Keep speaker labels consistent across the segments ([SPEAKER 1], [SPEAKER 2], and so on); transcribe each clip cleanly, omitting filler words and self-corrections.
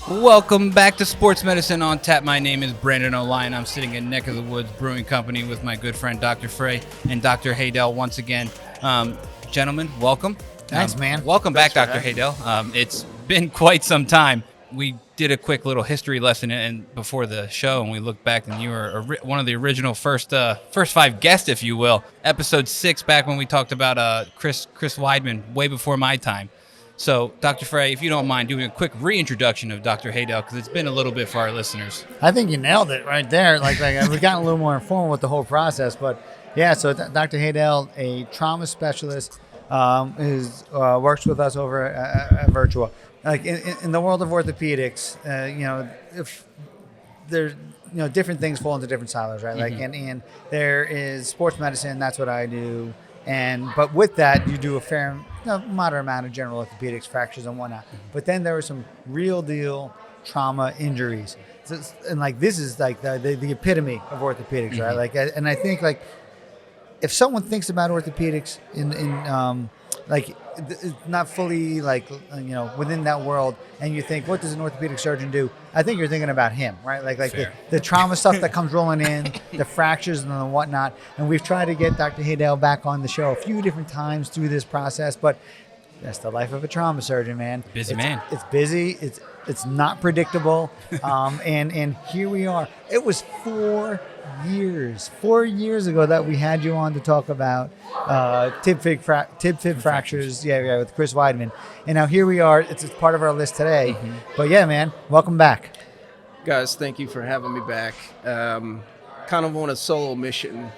[SPEAKER 1] Welcome back to Sports Medicine on Tap. My name is Brandon O'Lyon. I'm sitting in Neck of the Woods Brewing Company with my good friend Dr. Frey and Dr. Haydel once again. Gentlemen, welcome.
[SPEAKER 2] Thanks, man.
[SPEAKER 1] Welcome back, Dr. Haydel. It's been quite some time. We did a quick little history lesson and before the show, and we looked back, and you were one of the original first five guests, if you will. Episode 6, back when we talked about Chris Weidman, way before my time. So, Dr. Frey, if you don't mind doing a quick reintroduction of Dr. Haydel, because it's been a little bit for our listeners.
[SPEAKER 2] I think you nailed it right there. Like we've gotten a little more informal with the whole process, but yeah. So Dr. Haydel, a trauma specialist, works with us over at Virtua. Like in the world of orthopedics, if there's different things fall into different silos, right? Like and there is sports medicine. That's what I do. But with that, you do a moderate amount of general orthopedics, fractures and whatnot. But then there were some real deal trauma injuries. And like this is like the epitome of orthopedics, right? Like, and I think like if someone thinks about orthopedics in not fully within that world, and you think, what does an orthopedic surgeon do? I think you're thinking about him, right? Like the trauma stuff that comes rolling in, the fractures and the whatnot. And we've tried to get Dr. Haydel back on the show a few different times through this process, but that's the life of a trauma surgeon, man.
[SPEAKER 1] Busy man.
[SPEAKER 2] It's busy. It's not predictable. And here we are. It was 4 years ago that we had you on to talk about tib-fib fractures, with Chris Weidman. And now here we are. It's part of our list today. But yeah, man, welcome back.
[SPEAKER 3] Guys, thank you for having me back. Kind of on a solo mission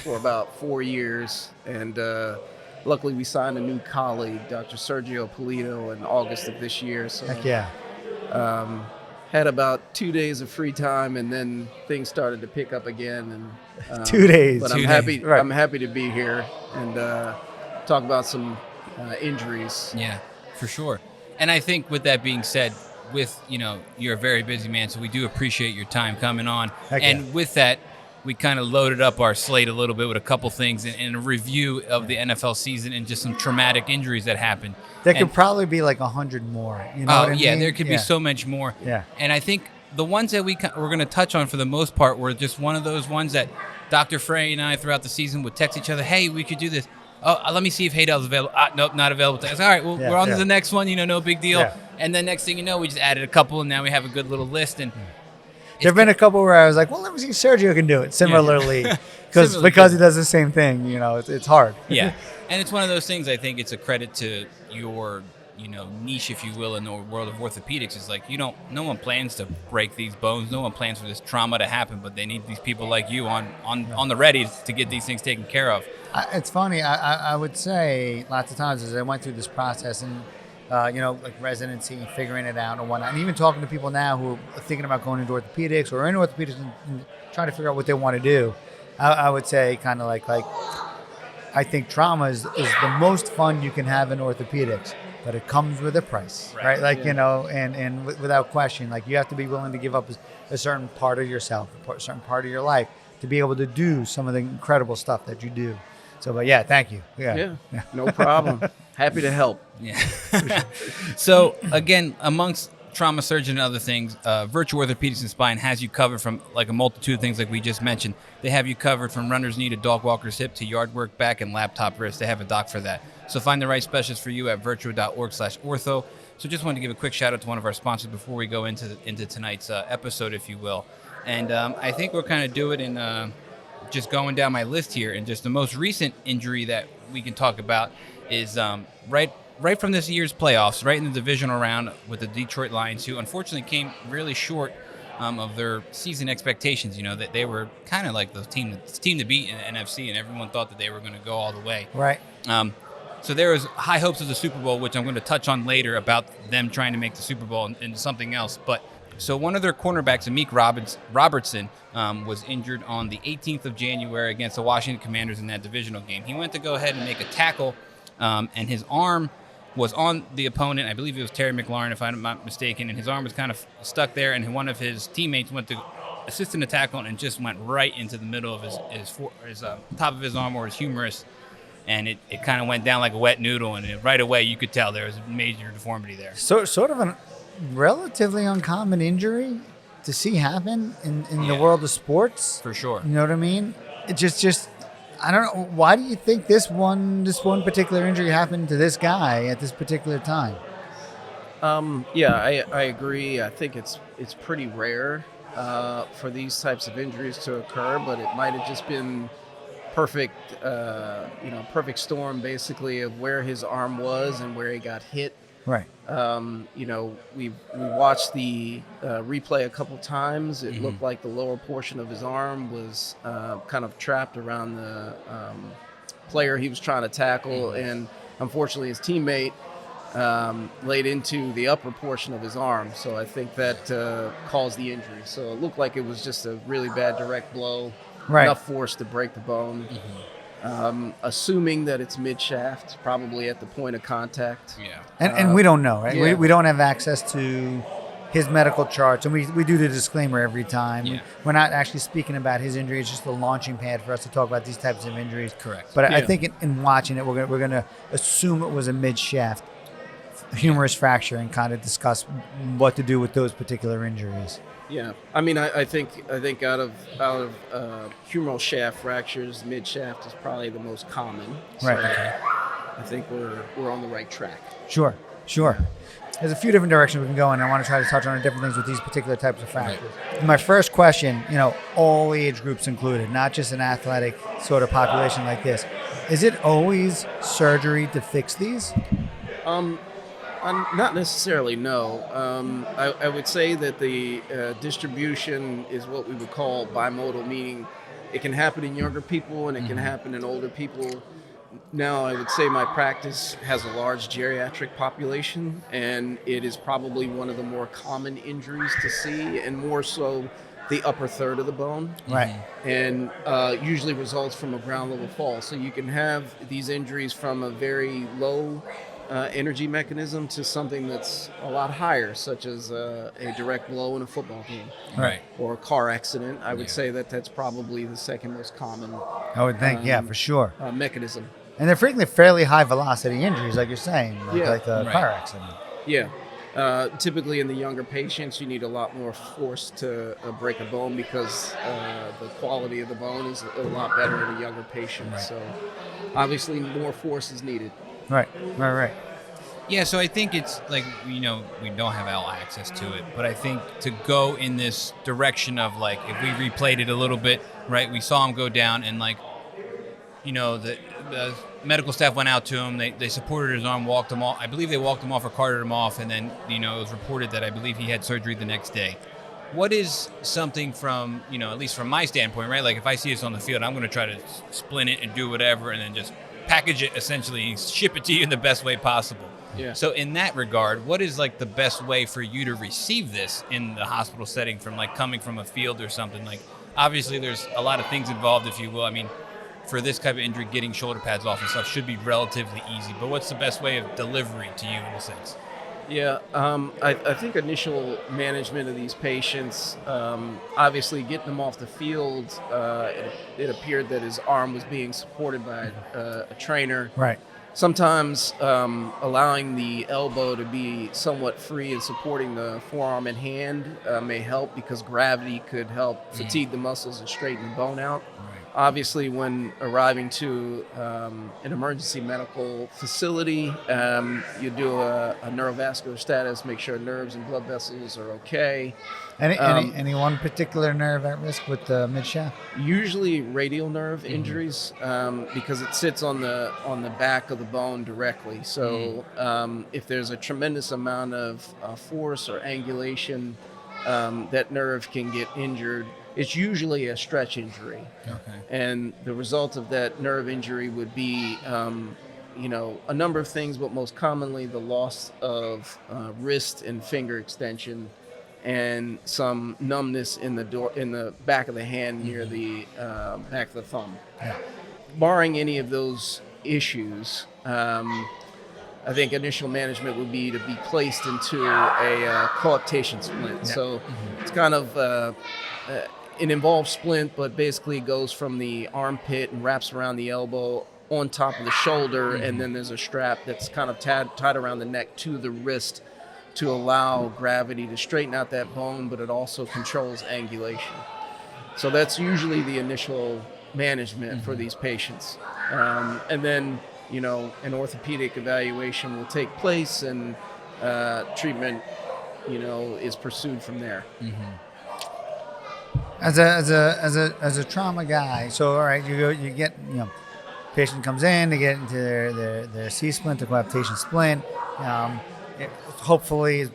[SPEAKER 3] for about 4 years. And luckily we signed a new colleague, Dr. Sergio Polito, in August of this year. So,
[SPEAKER 2] heck yeah.
[SPEAKER 3] Had about 2 days of free time, and then things started to pick up again. And
[SPEAKER 2] 2 days.
[SPEAKER 3] But I'm happy to be here and talk about some injuries.
[SPEAKER 1] Yeah, for sure. And I think with that being said, you're a very busy man, so we do appreciate your time coming on.
[SPEAKER 2] Heck
[SPEAKER 1] and
[SPEAKER 2] yeah.
[SPEAKER 1] with that, we kind of loaded up our slate a little bit with a couple things and a review of the NFL season and just some traumatic injuries that happened.
[SPEAKER 2] There could probably be like 100 more. You know what I mean?
[SPEAKER 1] There could be so much more.
[SPEAKER 2] Yeah.
[SPEAKER 1] And I think the ones that we're going to touch on for the most part were just one of those ones that Dr. Frey and I throughout the season would text each other, hey, we could do this. Oh, let me see if Haydel's available. Nope, not available. I was, all right, well, we're on to the next one. No big deal.
[SPEAKER 2] Yeah.
[SPEAKER 1] And then next thing you know, we just added a couple, and now we have a good little list. And
[SPEAKER 2] there have been a couple where I was like, well, let me see if Sergio can do it. Similarly, because he does the same thing, it's hard.
[SPEAKER 1] Yeah. And it's one of those things, I think it's a credit to your, niche, if you will, in the world of orthopedics. It's like, no one plans to break these bones. No one plans for this trauma to happen, but they need these people like you on the ready to get these things taken care of.
[SPEAKER 2] It's funny. I would say lots of times as I went through this process and, like residency, figuring it out and whatnot, and even talking to people now who are thinking about going into orthopedics or in orthopedics and trying to figure out what they want to do, I would say kind of like I think trauma is the most fun you can have in orthopedics, but it comes with a price, right? And without question, like you have to be willing to give up a certain part of yourself, a certain part of your life to be able to do some of the incredible stuff that you do. So, but yeah, thank you.
[SPEAKER 3] Yeah. No problem. Happy to help.
[SPEAKER 1] Yeah. So, again, amongst trauma surgeon and other things, Virtua Orthopedics and Spine has you covered from like a multitude of things like we just mentioned. They have you covered from runner's knee to dog walker's hip to yard work back and laptop wrist. They have a doc for that. So find the right specialist for you at virtua.org/ortho. So just wanted to give a quick shout out to one of our sponsors before we go into tonight's episode, if you will. And I think we'll kind of do it in just going down my list here. And just the most recent injury that we can talk about is right from this year's playoffs, right in the divisional round with the Detroit Lions, who unfortunately came really short of their season expectations. That they were kind of like the team to beat in the NFC, and everyone thought that they were going to go all the way.
[SPEAKER 2] Right.
[SPEAKER 1] So there was high hopes of the Super Bowl, which I'm going to touch on later about them trying to make the Super Bowl into something else. But so one of their cornerbacks, Amik Robertson, was injured on the 18th of January against the Washington Commanders in that divisional game. He went to go ahead and make a tackle, and his arm was on the opponent. I believe it was Terry McLaurin, if I'm not mistaken, and his arm was kind of stuck there, and one of his teammates went to assist in the tackle and just went right into the middle of his top of his arm or his humerus, and it kind of went down like a wet noodle, and right away you could tell there was a major deformity there.
[SPEAKER 2] So sort of an relatively uncommon injury to see happen in the
[SPEAKER 1] Yeah.
[SPEAKER 2] world of sports.
[SPEAKER 1] For sure.
[SPEAKER 2] You know what I mean? It just I don't know. Why do you think this one particular injury happened to this guy at this particular time?
[SPEAKER 3] Yeah, I agree. I think it's pretty rare for these types of injuries to occur, but it might have just been perfect, perfect storm basically of where his arm was and where he got hit.
[SPEAKER 2] Right.
[SPEAKER 3] We watched the replay a couple times. It looked like the lower portion of his arm was kind of trapped around the player he was trying to tackle, and unfortunately his teammate laid into the upper portion of his arm. So I think that caused the injury. So it looked like it was just a really bad direct blow, enough force to break the bone. Assuming that it's mid-shaft, probably at the point of contact.
[SPEAKER 1] Yeah.
[SPEAKER 2] And we don't know, right?
[SPEAKER 3] Yeah.
[SPEAKER 2] We don't have access to his medical charts, and we do the disclaimer every time.
[SPEAKER 1] Yeah.
[SPEAKER 2] We're not actually speaking about his injury. It's just a launching pad for us to talk about these types of injuries.
[SPEAKER 1] Correct.
[SPEAKER 2] But I
[SPEAKER 3] Yeah.
[SPEAKER 2] think in watching it, we're gonna assume it was a mid-shaft humerus fracture and kind of discuss what to do with those particular injuries.
[SPEAKER 3] Yeah, I mean, I think out of humeral shaft fractures, mid shaft is probably the most common. So
[SPEAKER 2] Right.
[SPEAKER 3] I think we're on the right track.
[SPEAKER 2] Sure. There's a few different directions we can go in. I want to try to touch on different things with these particular types of fractures. My first question, all age groups included, not just an athletic sort of population like this. Is it always surgery to fix these?
[SPEAKER 3] Not necessarily, no. I would say that the distribution is what we would call bimodal, meaning it can happen in younger people and it can happen in older people. Now, I would say my practice has a large geriatric population, and it is probably one of the more common injuries to see, and more so the upper third of the bone.
[SPEAKER 2] Right.
[SPEAKER 3] And usually results from a ground level fall. So you can have these injuries from a very low energy mechanism to something that's a lot higher, such as a direct blow in a football game.
[SPEAKER 1] Right.
[SPEAKER 3] Or a car accident. I would say that that's probably the second most common
[SPEAKER 2] I would think, for sure.
[SPEAKER 3] mechanism.
[SPEAKER 2] And they're frequently fairly high velocity injuries, like you're saying, like the
[SPEAKER 1] Right.
[SPEAKER 2] car accident.
[SPEAKER 3] Yeah. Typically in the younger patients, you need a lot more force to break a bone because the quality of the bone is a lot better in a younger patient.
[SPEAKER 1] Right.
[SPEAKER 3] So obviously more force is needed.
[SPEAKER 2] Right.
[SPEAKER 1] Yeah, so I think it's like, we don't have all access to it, but I think to go in this direction of like, if we replayed it a little bit, right, we saw him go down and like, the medical staff went out to him, they supported his arm, walked him off. I believe they walked him off or carted him off, and then, it was reported that I believe he had surgery the next day. What is something from, at least from my standpoint, right? Like if I see this on the field, I'm going to try to splint it and do whatever and then just package it essentially and ship it to you in the best way possible.
[SPEAKER 3] Yeah.
[SPEAKER 1] So in that regard, what is like the best way for you to receive this in the hospital setting from like coming from a field or something? Like obviously there's a lot of things involved, if you will. I mean, for this type of injury, getting shoulder pads off and stuff should be relatively easy, but what's the best way of delivery to you in a sense?
[SPEAKER 3] Yeah, I think initial management of these patients, obviously getting them off the field, it appeared that his arm was being supported by a trainer.
[SPEAKER 2] Right.
[SPEAKER 3] Sometimes allowing the elbow to be somewhat free and supporting the forearm and hand may help because gravity could help fatigue the muscles and straighten the bone out. Obviously, when arriving to an emergency medical facility, you do a neurovascular status, make sure nerves and blood vessels are okay.
[SPEAKER 2] Any one particular nerve at risk with the midshaft?
[SPEAKER 3] Usually radial nerve injuries because it sits on the back of the bone directly. So if there's a tremendous amount of force or angulation, that nerve can get injured. It's usually a stretch injury.
[SPEAKER 1] Okay.
[SPEAKER 3] And the result of that nerve injury would be, a number of things, but most commonly the loss of wrist and finger extension and some numbness in the back of the hand near the back of the thumb.
[SPEAKER 2] Yeah.
[SPEAKER 3] Barring any of those issues, I think initial management would be to be placed into a coaptation splint.
[SPEAKER 2] Yeah.
[SPEAKER 3] So it's kind of it involves splint, but basically it goes from the armpit and wraps around the elbow on top of the shoulder, and then there's a strap that's kind of tied around the neck to the wrist to allow gravity to straighten out that bone, but it also controls angulation. So that's usually the initial management for these patients. And then, an orthopedic evaluation will take place, and treatment, is pursued from there.
[SPEAKER 2] As a trauma guy, so all right, you get patient comes in, they get into their C splint, the coaptation splint. Hopefully,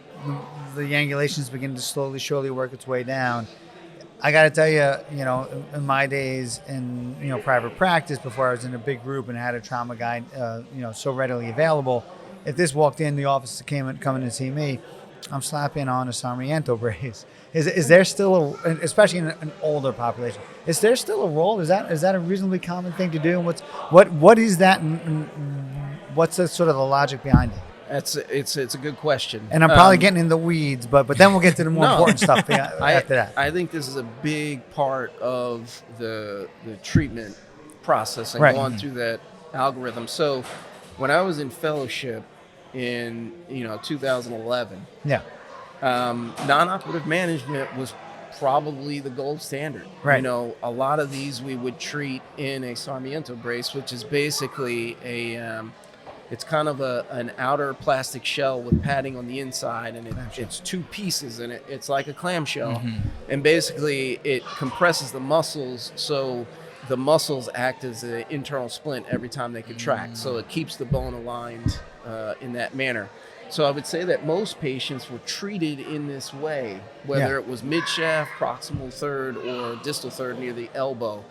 [SPEAKER 2] the angulations begin to surely work its way down. I got to tell you, in my days in private practice, before I was in a big group and had a trauma guy, so readily available, if this walked in the office coming to see me, I'm slapping on a Sarmiento brace. Is there still especially in an older population, is there still a role? Is that a reasonably common thing to do? And what is that? And what's the sort of the logic behind it?
[SPEAKER 3] It's a good question.
[SPEAKER 2] And I'm probably getting in the weeds, but then we'll get to the more important stuff after that.
[SPEAKER 3] I think this is a big part of the treatment process and
[SPEAKER 2] Right.
[SPEAKER 3] going through that algorithm. So when I was in fellowship in 2011, non-operative management was probably the gold standard.
[SPEAKER 2] Right.
[SPEAKER 3] A lot of these we would treat in a Sarmiento brace, which is basically it's kind of an outer plastic shell with padding on the inside, and it's two pieces, and it's like a clamshell. And basically it compresses the muscles, so the muscles act as an internal splint every time they contract. So it keeps the bone aligned in that manner. So I would say that most patients were treated in this way, whether it was mid-shaft, proximal third, or distal third near the elbow.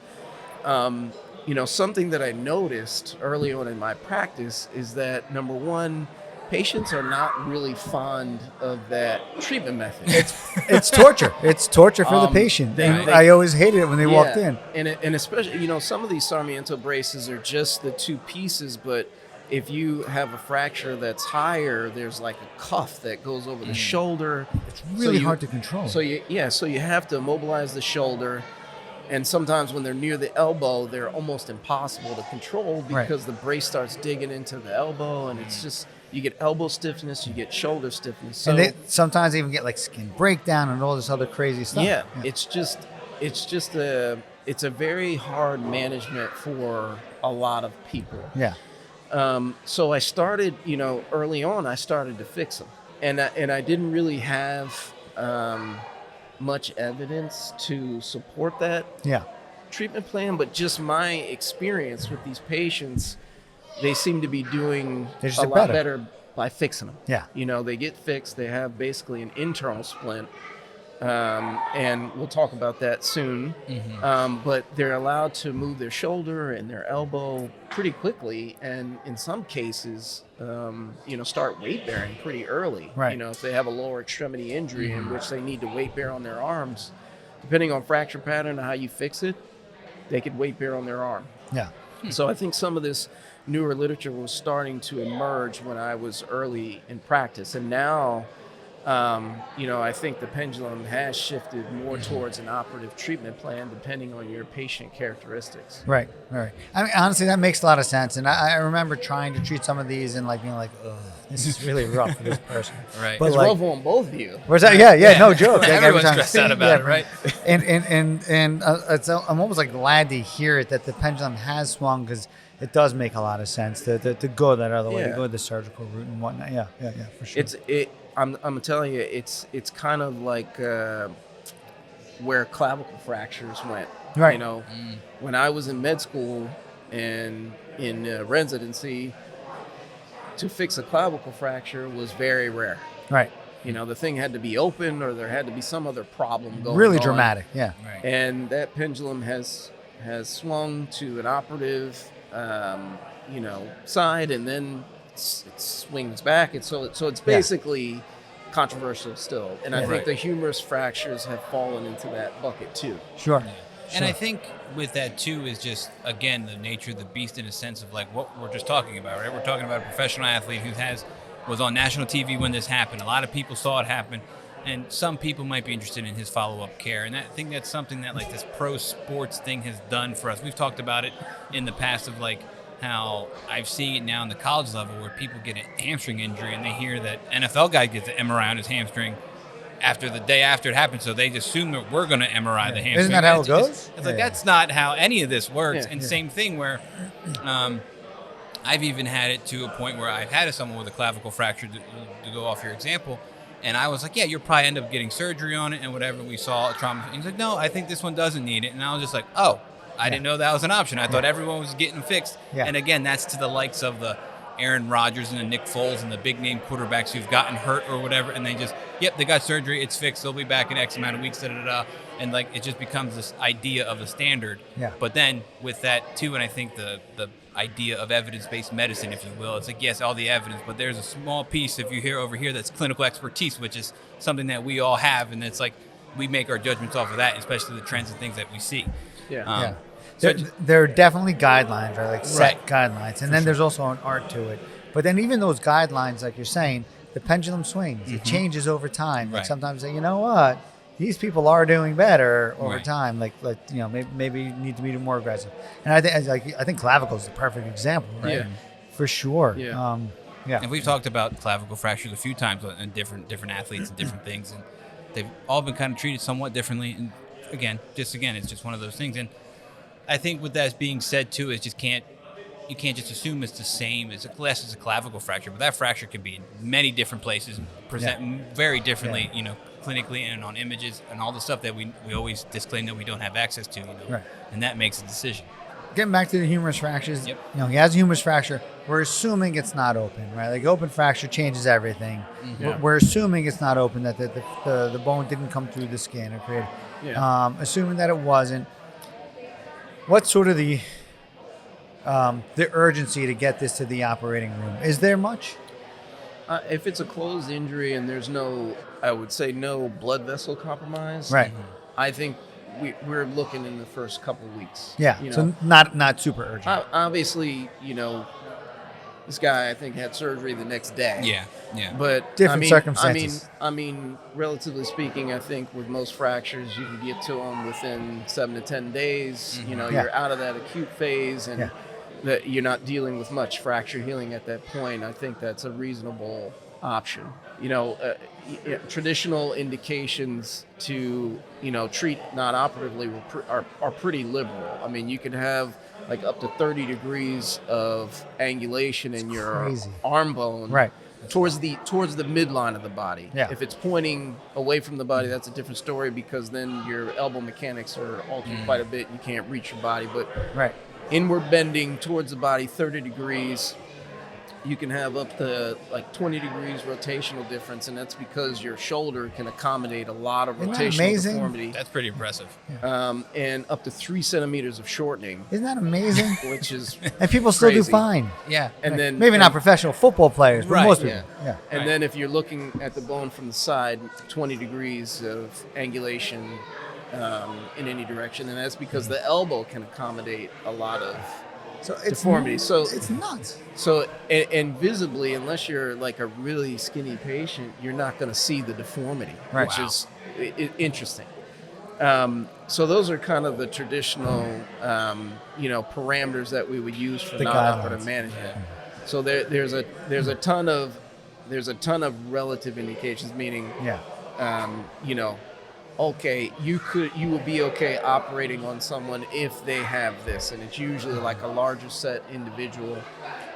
[SPEAKER 3] Something that I noticed early on in my practice is that, number one, patients are not really fond of that treatment method.
[SPEAKER 2] It's torture. It's torture for the patient. I always hated it when they walked in.
[SPEAKER 3] And especially, some of these Sarmiento braces are just the two pieces, but if you have a fracture that's higher, there's like a cuff that goes over the shoulder.
[SPEAKER 2] It's really hard to control.
[SPEAKER 3] So you have to immobilize the shoulder. And sometimes when they're near the elbow, they're almost impossible to control because the brace starts digging into the elbow, and it's just, you get elbow stiffness, you get shoulder stiffness. So,
[SPEAKER 2] and they sometimes even get like skin breakdown and all this other crazy stuff.
[SPEAKER 3] Yeah. It's a very hard management for a lot of people.
[SPEAKER 2] Yeah.
[SPEAKER 3] So I started, early on, I started to fix them, and I didn't really have much evidence to support that treatment plan, but just my experience with these patients, they seem to be doing a lot better by fixing them.
[SPEAKER 2] Yeah.
[SPEAKER 3] They get fixed. They have basically an internal splint. And we'll talk about that soon. But they're allowed to move their shoulder and their elbow pretty quickly, and in some cases, start weight bearing pretty early.
[SPEAKER 2] Right.
[SPEAKER 3] If they have a lower extremity injury in which they need to weight bear on their arms, depending on fracture pattern and how you fix it, they could weight bear on their arm.
[SPEAKER 2] Yeah.
[SPEAKER 3] So I think some of this newer literature was starting to emerge when I was early in practice, and now I think the pendulum has shifted more towards an operative treatment plan depending on your patient characteristics.
[SPEAKER 2] Right. I mean, honestly, that makes a lot of sense. And I remember trying to treat some of these and being like, ugh, this is really rough for this person.
[SPEAKER 1] Right.
[SPEAKER 2] But
[SPEAKER 3] It's rough on both of you.
[SPEAKER 2] Where's that? Yeah, no joke.
[SPEAKER 1] Everyone's stressed out about it, right?
[SPEAKER 2] And I'm almost glad to hear it that the pendulum has swung, because it does make a lot of sense to go that other way, to go the surgical route and whatnot. Yeah, for sure.
[SPEAKER 3] I'm telling you, it's kind of like where clavicle fractures went.
[SPEAKER 2] Right.
[SPEAKER 3] When I was in med school and in residency, to fix a clavicle fracture was very rare.
[SPEAKER 2] Right.
[SPEAKER 3] The thing had to be open, or there had to be some other problem going on.
[SPEAKER 2] Really dramatic. Yeah.
[SPEAKER 1] Right.
[SPEAKER 3] And that pendulum has swung to an operative, side, and then it swings back, and so it's basically controversial still. And I think the humerus fractures have fallen into that bucket too.
[SPEAKER 2] Sure.
[SPEAKER 1] And I think with that too is just, again, the nature of the beast, in a sense of what we're just talking about, right? We're talking about a professional athlete who was on national TV when this happened. A lot of people saw it happen, and some people might be interested in his follow-up care. And I think that's something that this pro sports thing has done for us. We've talked about it in the past of how I've seen it now in the college level where people get a hamstring injury and they hear that NFL guy gets an MRI on his hamstring after the day after it happened, so they just assume that we're going to MRI the hamstring.
[SPEAKER 2] Isn't that how it goes?
[SPEAKER 1] It's like that's not how any of this works.
[SPEAKER 3] Yeah.
[SPEAKER 1] And same thing where I've even had it to a point where I've had someone with a clavicle fracture to go off your example, and I was like, yeah, you'll probably end up getting surgery on it and whatever. We saw a trauma. And he's like, no, I think this one doesn't need it. And I was just like, oh, I didn't know that was an option. I thought everyone was getting fixed.
[SPEAKER 2] Yeah.
[SPEAKER 1] And again, that's to the likes of the Aaron Rodgers and the Nick Foles and the big name quarterbacks who've gotten hurt or whatever, and they just, they got surgery, it's fixed, they'll be back in X amount of weeks, and like it just becomes this idea of a standard.
[SPEAKER 2] Yeah.
[SPEAKER 1] But then with that too, and I think the idea of evidence-based medicine, if you will, it's like yes, all the evidence, but there's a small piece if you hear over here that's clinical expertise, which is something that we all have, and it's like we make our judgments off of that, especially the trends and things that we see.
[SPEAKER 2] Yeah.
[SPEAKER 1] So
[SPEAKER 2] There are definitely guidelines, right? Like set
[SPEAKER 1] Right.
[SPEAKER 2] guidelines. And then there's also an art to it. But then even those guidelines, like you're saying, the pendulum swings. It changes over time. Like
[SPEAKER 1] Right.
[SPEAKER 2] sometimes, you know what? These people are doing better over
[SPEAKER 1] Right.
[SPEAKER 2] time. Like maybe you need to be more aggressive. And I think clavicle is the perfect example, right?
[SPEAKER 3] Yeah.
[SPEAKER 2] For sure.
[SPEAKER 3] Yeah.
[SPEAKER 1] And we've talked about clavicle fractures a few times in different athletes and different things, and they've all been kind of treated somewhat differently. And again, it's just one of those things. And I think with that being said too, is you can't just assume it's the same as a clavicle fracture, but that fracture can be in many different places, present very differently, clinically and on images and all the stuff that we always disclaim that we don't have access to,
[SPEAKER 2] Right.
[SPEAKER 1] and that makes a decision.
[SPEAKER 2] Getting back to the humerus fractures,
[SPEAKER 1] Yep.
[SPEAKER 2] he has a humerus fracture. We're assuming it's not open, right? Like open fracture changes everything. We're assuming it's not open, that the bone didn't come through the skin or create.
[SPEAKER 3] Yeah.
[SPEAKER 2] Assuming that it wasn't, what's sort of the urgency to get this to the operating room? Is there much?
[SPEAKER 3] If it's a closed injury and there's no blood vessel compromise,
[SPEAKER 2] Right.
[SPEAKER 3] I think we're looking in the first couple of weeks.
[SPEAKER 2] Yeah.
[SPEAKER 3] You know?
[SPEAKER 2] So not super urgent.
[SPEAKER 3] Obviously, this guy I think had surgery the next day.
[SPEAKER 1] Yeah.
[SPEAKER 3] But
[SPEAKER 2] Different circumstances.
[SPEAKER 3] I mean, relatively speaking, I think with most fractures, you can get to them within 7 to 10 days. You're out of that acute phase, and that you're not dealing with much fracture healing at that point. I think that's a reasonable option. Traditional indications to treat non-operatively are pretty liberal. I mean, you can have like up to 30 degrees of angulation in your
[SPEAKER 2] crazy.
[SPEAKER 3] arm bone,
[SPEAKER 2] Right.
[SPEAKER 3] towards the midline of the body.
[SPEAKER 2] Yeah.
[SPEAKER 3] If it's pointing away from the body, that's a different story, because then your elbow mechanics are altered quite a bit. You can't reach your body, but
[SPEAKER 2] Right.
[SPEAKER 3] inward bending towards the body 30 degrees, you can have up to like 20 degrees rotational difference, and that's because your shoulder can accommodate a lot of
[SPEAKER 2] Isn't that
[SPEAKER 3] rotational
[SPEAKER 2] amazing?
[SPEAKER 3] deformity,
[SPEAKER 1] That's pretty impressive.
[SPEAKER 3] and up to 3 centimeters of shortening,
[SPEAKER 2] Isn't that amazing?
[SPEAKER 3] which is
[SPEAKER 2] And people still
[SPEAKER 3] crazy.
[SPEAKER 2] do fine.
[SPEAKER 1] Yeah.
[SPEAKER 3] And then
[SPEAKER 2] Maybe not professional football players, but
[SPEAKER 1] Right,
[SPEAKER 2] most people.
[SPEAKER 3] yeah.
[SPEAKER 2] Yeah.
[SPEAKER 3] And
[SPEAKER 1] Right.
[SPEAKER 3] then if you're looking at the bone from the side, 20 degrees of angulation in any direction, and that's because the elbow can accommodate a lot of
[SPEAKER 2] So it's
[SPEAKER 3] deformity. So
[SPEAKER 2] it's nuts.
[SPEAKER 3] So, and visibly, unless you're like a really skinny patient, you're not going to see the deformity,
[SPEAKER 2] Right.
[SPEAKER 3] which
[SPEAKER 1] Wow.
[SPEAKER 3] is interesting. So those are kind of the traditional, parameters that we would use for
[SPEAKER 2] The
[SPEAKER 3] non-operative
[SPEAKER 2] guidelines.
[SPEAKER 3] management. So there's a ton of relative indications, meaning, okay, you will be okay operating on someone if they have this, and it's usually like a larger set individual.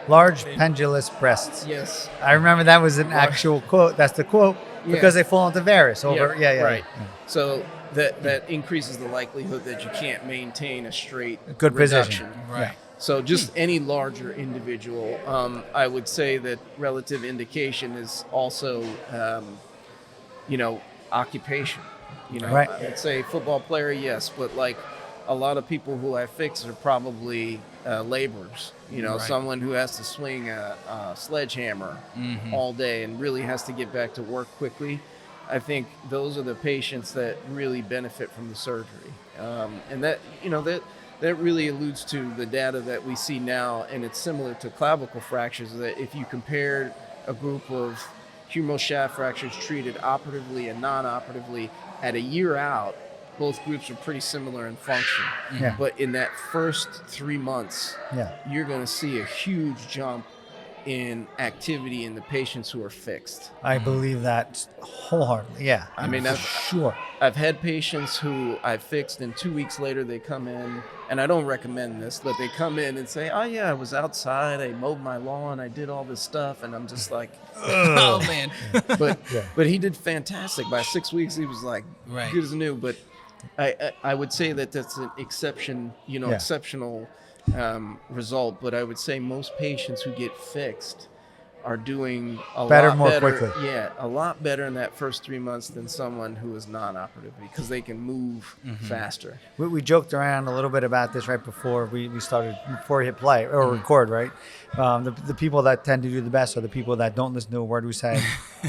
[SPEAKER 2] Large pendulous breasts.
[SPEAKER 3] Yes.
[SPEAKER 2] I remember that was an actual quote. That's the quote, because they fall into varus over. Yeah.
[SPEAKER 3] Right. So that increases the likelihood that you can't maintain a straight
[SPEAKER 2] Good
[SPEAKER 3] reduction.
[SPEAKER 2] position.
[SPEAKER 1] Right.
[SPEAKER 3] So just any larger individual, I would say that relative indication is also, occupation.
[SPEAKER 2] Right.
[SPEAKER 3] I would say football player, yes, but like a lot of people who I fix are probably laborers.
[SPEAKER 1] Right.
[SPEAKER 3] Someone who has to swing a sledgehammer all day and really has to get back to work quickly. I think those are the patients that really benefit from the surgery, and that really alludes to the data that we see now, and it's similar to clavicle fractures. That if you compare a group of humeral shaft fractures treated operatively and non-operatively at a year out, both groups are pretty similar in function.
[SPEAKER 2] Yeah.
[SPEAKER 3] But in that first 3 months,
[SPEAKER 2] Yeah.
[SPEAKER 3] you're going to see a huge jump in activity in the patients who are fixed.
[SPEAKER 2] I believe that wholeheartedly. Yeah.
[SPEAKER 3] I mean,
[SPEAKER 2] for sure.
[SPEAKER 3] I've had patients who I fixed, and 2 weeks later they come in, and I don't recommend this, but they come in and say, "Oh yeah, I was outside, I mowed my lawn, I did all this stuff," and I'm just like,
[SPEAKER 1] Oh man.
[SPEAKER 3] but
[SPEAKER 2] Yeah.
[SPEAKER 3] but he did fantastic. By 6 weeks, he was like
[SPEAKER 1] Right.
[SPEAKER 3] good as new. But I would say that that's an exception,
[SPEAKER 2] Yeah.
[SPEAKER 3] exceptional result. But I would say most patients who get fixed are doing a
[SPEAKER 2] Better
[SPEAKER 3] lot
[SPEAKER 2] more
[SPEAKER 3] better.
[SPEAKER 2] quickly.
[SPEAKER 3] Yeah, a lot better in that first 3 months than someone who is non-operative because they can move faster.
[SPEAKER 2] We joked around a little bit about this right before we started, before we hit play or record, right? The people that tend to do the best are the people that don't listen to a word we say,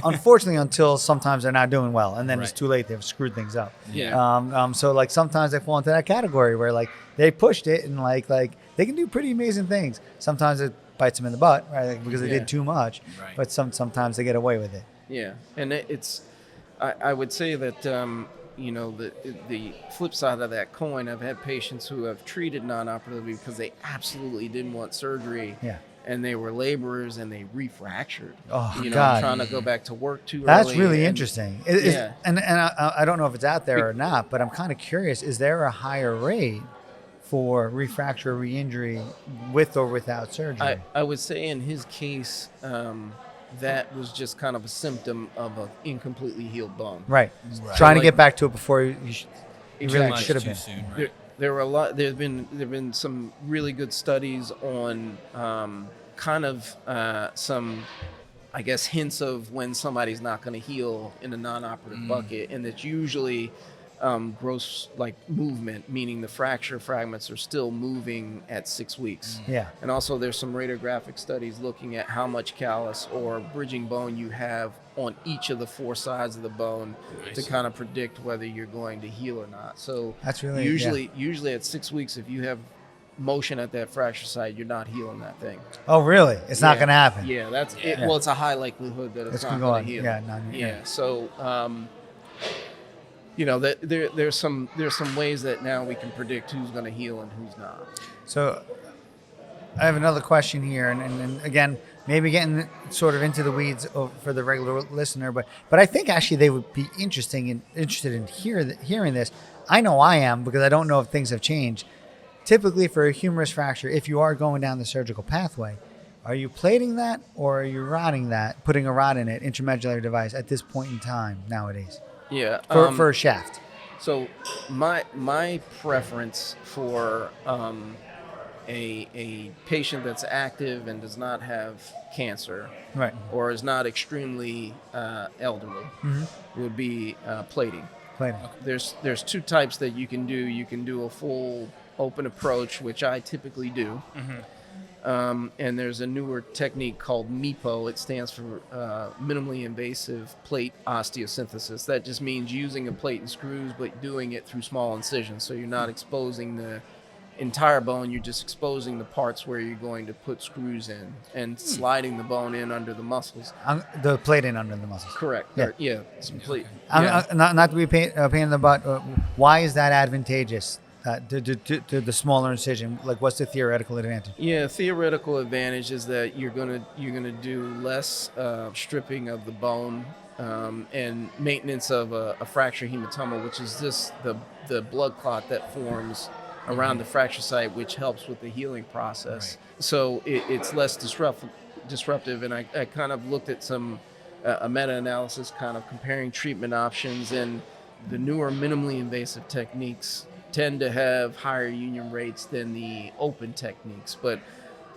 [SPEAKER 2] unfortunately, until sometimes they're not doing well. And then it's
[SPEAKER 1] Right.
[SPEAKER 2] too late. They've screwed things up.
[SPEAKER 3] Yeah.
[SPEAKER 2] So like sometimes they fall into that category where like they pushed it and like they can do pretty amazing things. Sometimes it bites them in the butt, right? Like, because they
[SPEAKER 3] Yeah.
[SPEAKER 2] did too much,
[SPEAKER 1] Right.
[SPEAKER 2] but sometimes they get away with it.
[SPEAKER 3] Yeah, and I would say that the flip side of that coin. I've had patients who have treated non-operatively because they absolutely didn't want surgery.
[SPEAKER 2] Yeah.
[SPEAKER 3] And they were laborers and they refractured.
[SPEAKER 2] Oh,
[SPEAKER 3] you know,
[SPEAKER 2] God.
[SPEAKER 3] trying to go back to work too
[SPEAKER 2] That's
[SPEAKER 3] early.
[SPEAKER 2] really
[SPEAKER 3] and-
[SPEAKER 2] interesting.
[SPEAKER 3] Yeah.
[SPEAKER 2] And I don't know if it's out there or not, but I'm kind of curious. Is there a higher rate for refracture or re-injury with or without surgery?
[SPEAKER 3] I would say in his case, that was just kind of a symptom of an incompletely healed bone.
[SPEAKER 2] Right.
[SPEAKER 1] Right.
[SPEAKER 2] Trying to
[SPEAKER 3] Like-
[SPEAKER 2] get back to it before you really
[SPEAKER 1] Much
[SPEAKER 2] should have
[SPEAKER 1] too
[SPEAKER 2] been.
[SPEAKER 1] soon, right?
[SPEAKER 3] There were a lot. There've been some really good studies on some, I guess, hints of when somebody's not going to heal in a non-operative bucket, and it's usually gross like movement, meaning the fracture fragments are still moving at 6 weeks.
[SPEAKER 2] Yeah.
[SPEAKER 3] And also there's some radiographic studies looking at how much callus or bridging bone you have on each of the four sides of the bone to
[SPEAKER 1] Nice.
[SPEAKER 3] kind of predict whether you're going to heal or not. So
[SPEAKER 2] That's really-
[SPEAKER 3] usually at 6 weeks, if you have motion at that fracture site, you're not healing that thing.
[SPEAKER 2] Oh, really? It's not
[SPEAKER 3] Yeah.
[SPEAKER 2] going to happen.
[SPEAKER 3] Yeah, that's it.
[SPEAKER 2] Yeah.
[SPEAKER 3] Well, it's a high likelihood that it's
[SPEAKER 2] It's
[SPEAKER 3] not
[SPEAKER 2] gonna go
[SPEAKER 3] going
[SPEAKER 2] on.
[SPEAKER 3] to heal.
[SPEAKER 2] Yeah, yeah.
[SPEAKER 3] Yeah. So, there's some ways that now we can predict who's going to heal and who's not.
[SPEAKER 2] So I have another question here, and again, maybe getting sort of into the weeds for the regular listener, but I think actually they would be interested in hearing this. I know I am, because I don't know if things have changed. Typically for a humerus fracture, if you are going down the surgical pathway, are you plating that or are you rodding that, putting a rod in it, intramedullary device at this point in time nowadays
[SPEAKER 3] Yeah.
[SPEAKER 2] for a shaft?
[SPEAKER 3] So my preference for a patient that's active and does not have cancer
[SPEAKER 2] Right.
[SPEAKER 3] or is not extremely elderly would be plating.
[SPEAKER 2] Plating.
[SPEAKER 3] There's two types that you can do. You can do a full open approach, which I typically do. And there's a newer technique called MIPO. It stands for minimally invasive plate osteosynthesis. That just means using a plate and screws, but doing it through small incisions. So you're not exposing the entire bone. You're just exposing the parts where you're going to put screws in and sliding the bone in under the muscles.
[SPEAKER 2] The plate in under the muscles.
[SPEAKER 3] Correct.
[SPEAKER 2] Yeah.
[SPEAKER 3] Yeah. It's complete.
[SPEAKER 2] Not to be pain in the butt. Why is that advantageous to the smaller incision? Like, what's the theoretical advantage?
[SPEAKER 3] Yeah, theoretical advantage is that you're gonna do less stripping of the bone and maintenance of a fracture hematoma, which is the blood clot that forms around the fracture site, which helps with the healing process.
[SPEAKER 1] Right.
[SPEAKER 3] So it's less disruptive. And I kind of looked at a meta-analysis kind of comparing treatment options, and the newer minimally invasive techniques tend to have higher union rates than the open techniques. But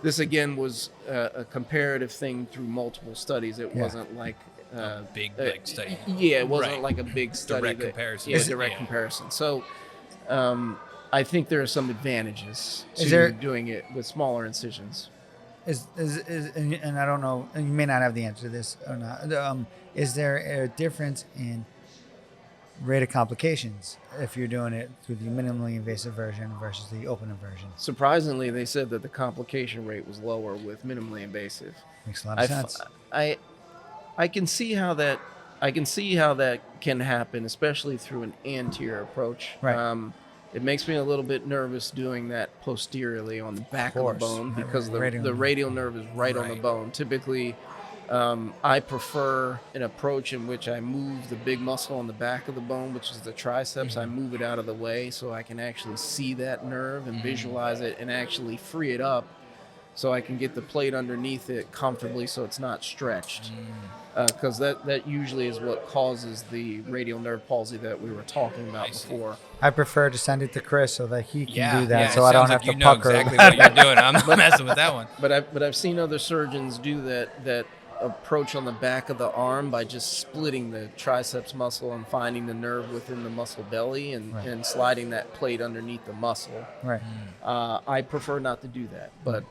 [SPEAKER 3] this again was a comparative thing through multiple studies. It wasn't like
[SPEAKER 1] big study.
[SPEAKER 3] Yeah, it wasn't
[SPEAKER 1] Right.
[SPEAKER 3] like a big study.
[SPEAKER 1] Direct comparison.
[SPEAKER 3] Yeah, direct comparison. So I think there are some advantages
[SPEAKER 2] Is
[SPEAKER 3] to
[SPEAKER 2] there-
[SPEAKER 3] doing it with smaller incisions.
[SPEAKER 2] And I don't know, and you may not have the answer to this or not. Is there a difference in rate of complications if you're doing it through the minimally invasive version versus the open version?
[SPEAKER 3] Surprisingly, they said that the complication rate was lower with minimally invasive.
[SPEAKER 2] Makes a lot of sense.
[SPEAKER 3] I can see how that I can see how that can happen, especially through an anterior approach.
[SPEAKER 2] Right.
[SPEAKER 3] It makes me a little bit nervous doing that posteriorly on the back of the bone because the radial nerve is right on the bone. Typically, I prefer an approach in which I move the big muscle on the back of the bone, which is the triceps. I move it out of the way so I can actually see that nerve and visualize it and actually free it up so I can get the plate underneath it comfortably so it's not stretched. Because that usually is what causes the radial nerve palsy that we were talking about before.
[SPEAKER 2] I prefer to send it to Chris so that he can do that,
[SPEAKER 1] yeah,
[SPEAKER 2] so I don't
[SPEAKER 1] like
[SPEAKER 2] have to
[SPEAKER 1] you know
[SPEAKER 2] pucker.
[SPEAKER 1] exactly what you're doing. I'm not messing with that one.
[SPEAKER 3] But I've seen other surgeons do that approach on the back of the arm by just splitting the triceps muscle and finding the nerve within the muscle belly and sliding that plate underneath the muscle.
[SPEAKER 2] Right.
[SPEAKER 3] I prefer not to do that, but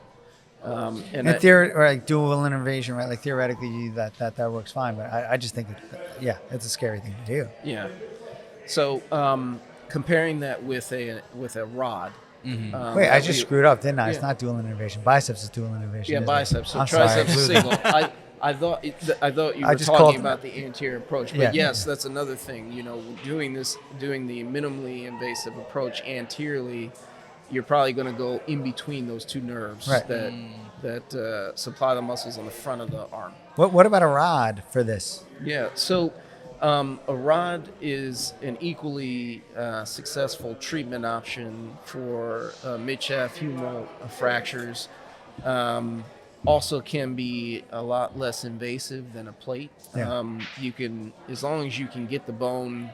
[SPEAKER 2] And or like dual innervation, right? Like theoretically, that works fine, but I just think, it's a scary thing to do.
[SPEAKER 3] Yeah. So comparing that with a rod.
[SPEAKER 2] Wait, I just screwed up, didn't I? It's not dual innervation. Biceps is dual innervation.
[SPEAKER 3] Yeah,
[SPEAKER 2] isn't
[SPEAKER 3] biceps.
[SPEAKER 2] it?
[SPEAKER 3] So
[SPEAKER 2] I'm
[SPEAKER 3] triceps
[SPEAKER 2] sorry.
[SPEAKER 3] is single. I thought you were talking about the anterior approach, but yes, that's another thing. You know, doing the minimally invasive approach anteriorly, you're probably going to go in between those two nerves that supply the muscles on the front of the arm.
[SPEAKER 2] What about a rod for this?
[SPEAKER 3] Yeah, so a rod is an equally successful treatment option for midshaft humeral fractures. Also can be a lot less invasive than a plate.
[SPEAKER 2] Yeah.
[SPEAKER 3] You can, as long as you can get the bone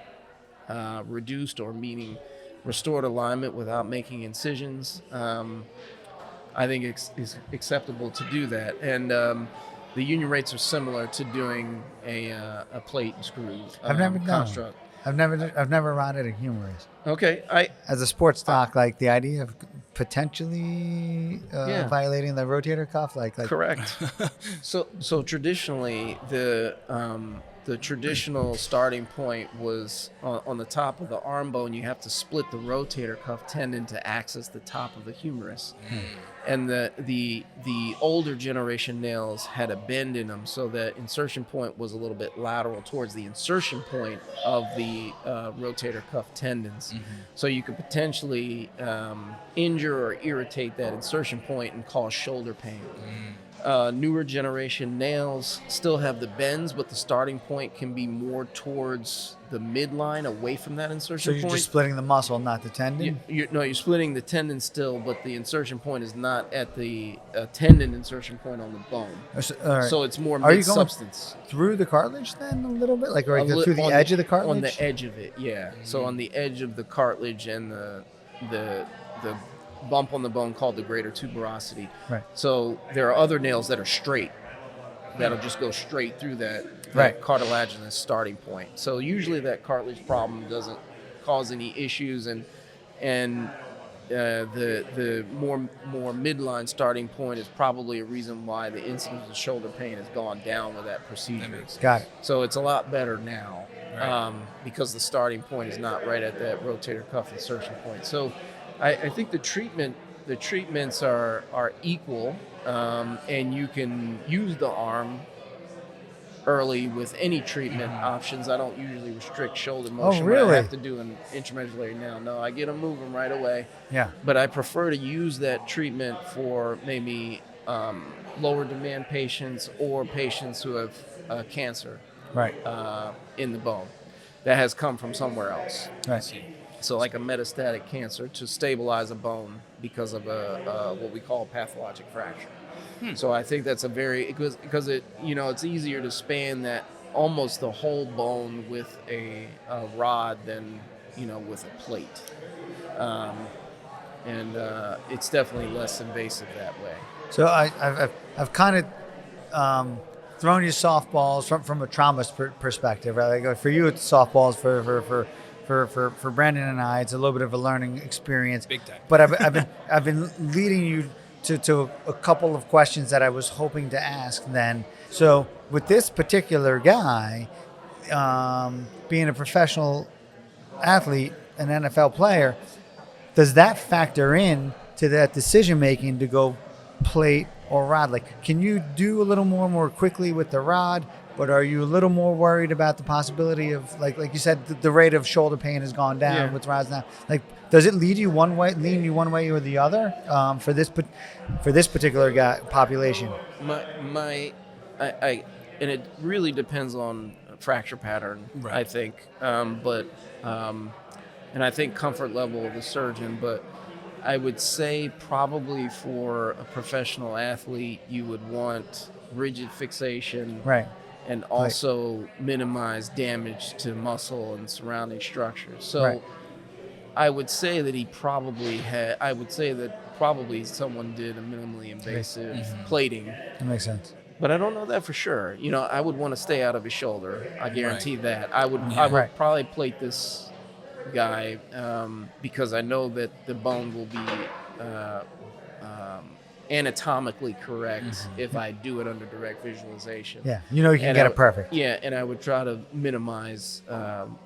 [SPEAKER 3] reduced, or meaning restored alignment without making incisions, I think it's acceptable to do that. And the union rates are similar to doing a plate and screw
[SPEAKER 2] I've never done
[SPEAKER 3] construct.
[SPEAKER 2] I've never rodded a humerus.
[SPEAKER 3] Okay,
[SPEAKER 2] As a sports doc, like the idea of potentially violating the rotator cuff, like
[SPEAKER 3] correct. So traditionally the traditional starting point was on the top of the arm bone. You have to split the rotator cuff tendon to access the top of the humerus. And the older generation nails had a bend in them, so the insertion point was a little bit lateral towards the insertion point of the rotator cuff tendons. So you could potentially injure or irritate that insertion point and cause shoulder pain. Newer generation nails still have the bends, but the starting point can be more towards the midline, away from that insertion point.
[SPEAKER 2] So you're just splitting the muscle, not the tendon?
[SPEAKER 3] You're splitting the tendon still, but the insertion point is not at the tendon insertion point on the bone. So it's more mid-substance.
[SPEAKER 2] Through the cartilage then a little bit? Like through the edge of the cartilage?
[SPEAKER 3] On the edge of it, yeah. So on the edge of the cartilage and the bump on the bone called the greater tuberosity.
[SPEAKER 2] Right.
[SPEAKER 3] So there are other nails that are straight, that'll just go straight through that cartilaginous starting point. So usually that cartilage problem doesn't cause any issues, and the more midline starting point is probably a reason why the incidence of shoulder pain has gone down with that procedure.
[SPEAKER 2] Got it.
[SPEAKER 3] So it's a lot better now, because the starting point is not right at that rotator cuff insertion point. So I think the treatments are equal, and you can use the arm early with any treatment options. I don't usually restrict shoulder motion.
[SPEAKER 2] Oh, really?
[SPEAKER 3] When I have to do an intramedullary nail. No, I get them moving right away.
[SPEAKER 2] Yeah.
[SPEAKER 3] But I prefer to use that treatment for maybe lower demand patients or patients who have cancer in the bone that has come from somewhere else.
[SPEAKER 2] Right.
[SPEAKER 3] So like a metastatic cancer, to stabilize a bone because of what we call a pathologic fracture. So I think that's because it, it's easier to span that almost the whole bone with a rod than with a plate, and it's definitely less invasive that way.
[SPEAKER 2] So I've kind of thrown you softballs from a trauma perspective, right? Like for you, it's softballs. For Brandon and I, it's a little bit of a learning experience.
[SPEAKER 1] Big time.
[SPEAKER 2] But I've been leading you to a couple of questions that I was hoping to ask then. So with this particular guy, being a professional athlete, an NFL player, does that factor in to that decision making to go plate or rod? Like, can you do a little more quickly with the rod, But are you a little more worried about the possibility of, like you said, the rate of shoulder pain has gone down
[SPEAKER 3] Yeah.
[SPEAKER 2] with rise now? Like, does it lean you one way or the other for this particular population?
[SPEAKER 3] I and it really depends on fracture pattern,
[SPEAKER 1] Right.
[SPEAKER 3] I think. And I think comfort level of the surgeon, but I would say probably for a professional athlete, you would want rigid fixation,
[SPEAKER 2] Right.
[SPEAKER 3] and also minimize damage to muscle and surrounding structures. So
[SPEAKER 2] Right.
[SPEAKER 3] I would say that probably someone did a minimally invasive plating.
[SPEAKER 2] That makes sense.
[SPEAKER 3] But I don't know that for sure. I would want to stay out of his shoulder. I guarantee that. I would
[SPEAKER 2] Right.
[SPEAKER 3] probably plate this guy because I know that the bone will be anatomically correct if I do it under direct visualization.
[SPEAKER 2] Yeah, you can get it perfect.
[SPEAKER 3] Yeah, and I would try to minimize,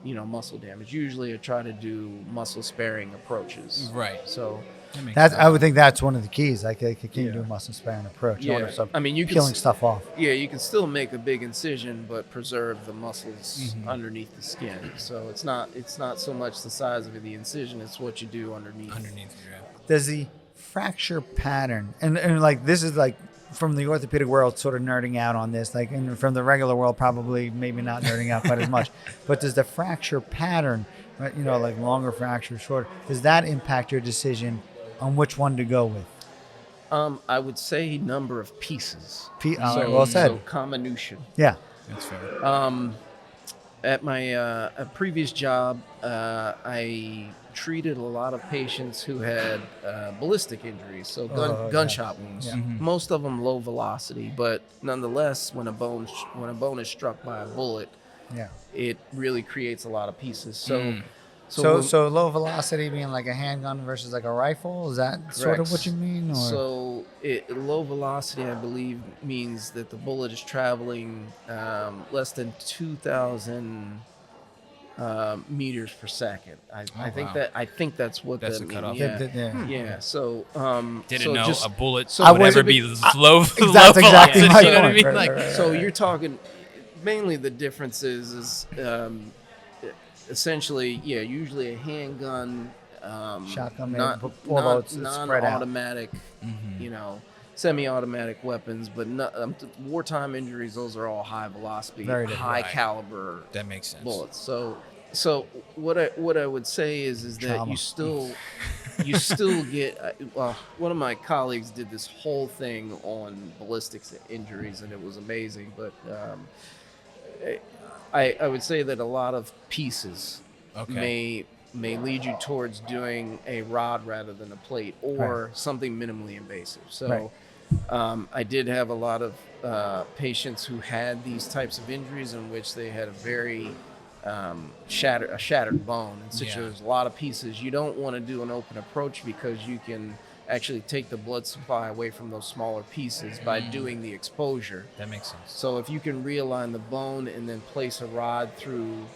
[SPEAKER 3] muscle damage. Usually, I try to do muscle sparing approaches.
[SPEAKER 1] Right.
[SPEAKER 3] So
[SPEAKER 2] I would think that's one of the keys. Like, can you do a muscle sparing approach?
[SPEAKER 3] Yeah.
[SPEAKER 2] You want to start
[SPEAKER 3] I mean, you can
[SPEAKER 2] peeling stuff off.
[SPEAKER 3] Yeah, you can still make a big incision, but preserve the muscles underneath the skin. So it's not so much the size of the incision; it's what you do underneath.
[SPEAKER 2] Does the fracture pattern and like this is like from the orthopedic world sort of nerding out on this, like, and from the regular world probably maybe not nerding out quite as much, but does the fracture pattern, right, like longer fracture, shorter, does that impact your decision on which one to go with?
[SPEAKER 3] I would say number of pieces.
[SPEAKER 2] Well said.
[SPEAKER 3] So comminution.
[SPEAKER 2] Yeah.
[SPEAKER 1] That's fair.
[SPEAKER 3] At my previous job, I treated a lot of patients who had ballistic injuries, so gunshot wounds.
[SPEAKER 2] Yeah.
[SPEAKER 3] Most of them low velocity, but nonetheless, when a bone is struck by a bullet,
[SPEAKER 2] Yeah.
[SPEAKER 3] it really creates a lot of pieces.
[SPEAKER 2] So low velocity being like a handgun versus like a rifle, is that sort of what you mean? Or?
[SPEAKER 3] So low velocity, I believe, means that the bullet is traveling less than 2,000 meters per second. I think that's what
[SPEAKER 1] That's
[SPEAKER 3] that
[SPEAKER 1] the cutoff.
[SPEAKER 3] means.
[SPEAKER 2] Yeah.
[SPEAKER 3] Yeah. So
[SPEAKER 1] Didn't know a bullet
[SPEAKER 3] so
[SPEAKER 1] would ever be low.
[SPEAKER 2] That's
[SPEAKER 1] low
[SPEAKER 2] exactly
[SPEAKER 1] velocity,
[SPEAKER 2] my
[SPEAKER 1] you know what I
[SPEAKER 2] point.
[SPEAKER 1] mean?
[SPEAKER 2] Right,
[SPEAKER 1] Like,
[SPEAKER 2] right, right.
[SPEAKER 3] So you're talking mainly the difference is essentially, usually a handgun,
[SPEAKER 2] Shotgun,
[SPEAKER 3] not
[SPEAKER 2] although it's spread out.
[SPEAKER 3] non-automatic, semi-automatic weapons, but wartime injuries. Those are all high velocity,
[SPEAKER 2] Very different.
[SPEAKER 3] high
[SPEAKER 1] Right.
[SPEAKER 3] caliber
[SPEAKER 1] that makes sense.
[SPEAKER 3] bullets. So what I would say is that
[SPEAKER 2] Trauma.
[SPEAKER 3] you still get. Well, one of my colleagues did this whole thing on ballistics injuries, and it was amazing. But I would say that a lot of pieces may lead you towards doing a rod rather than a plate, or something minimally invasive. So I did have a lot of patients who had these types of injuries in which they had a very shattered bone. And since there's a lot of pieces, you don't want to do an open approach because you can actually take the blood supply away from those smaller pieces by doing the exposure.
[SPEAKER 1] That makes sense.
[SPEAKER 3] So if you can realign the bone and then place a rod through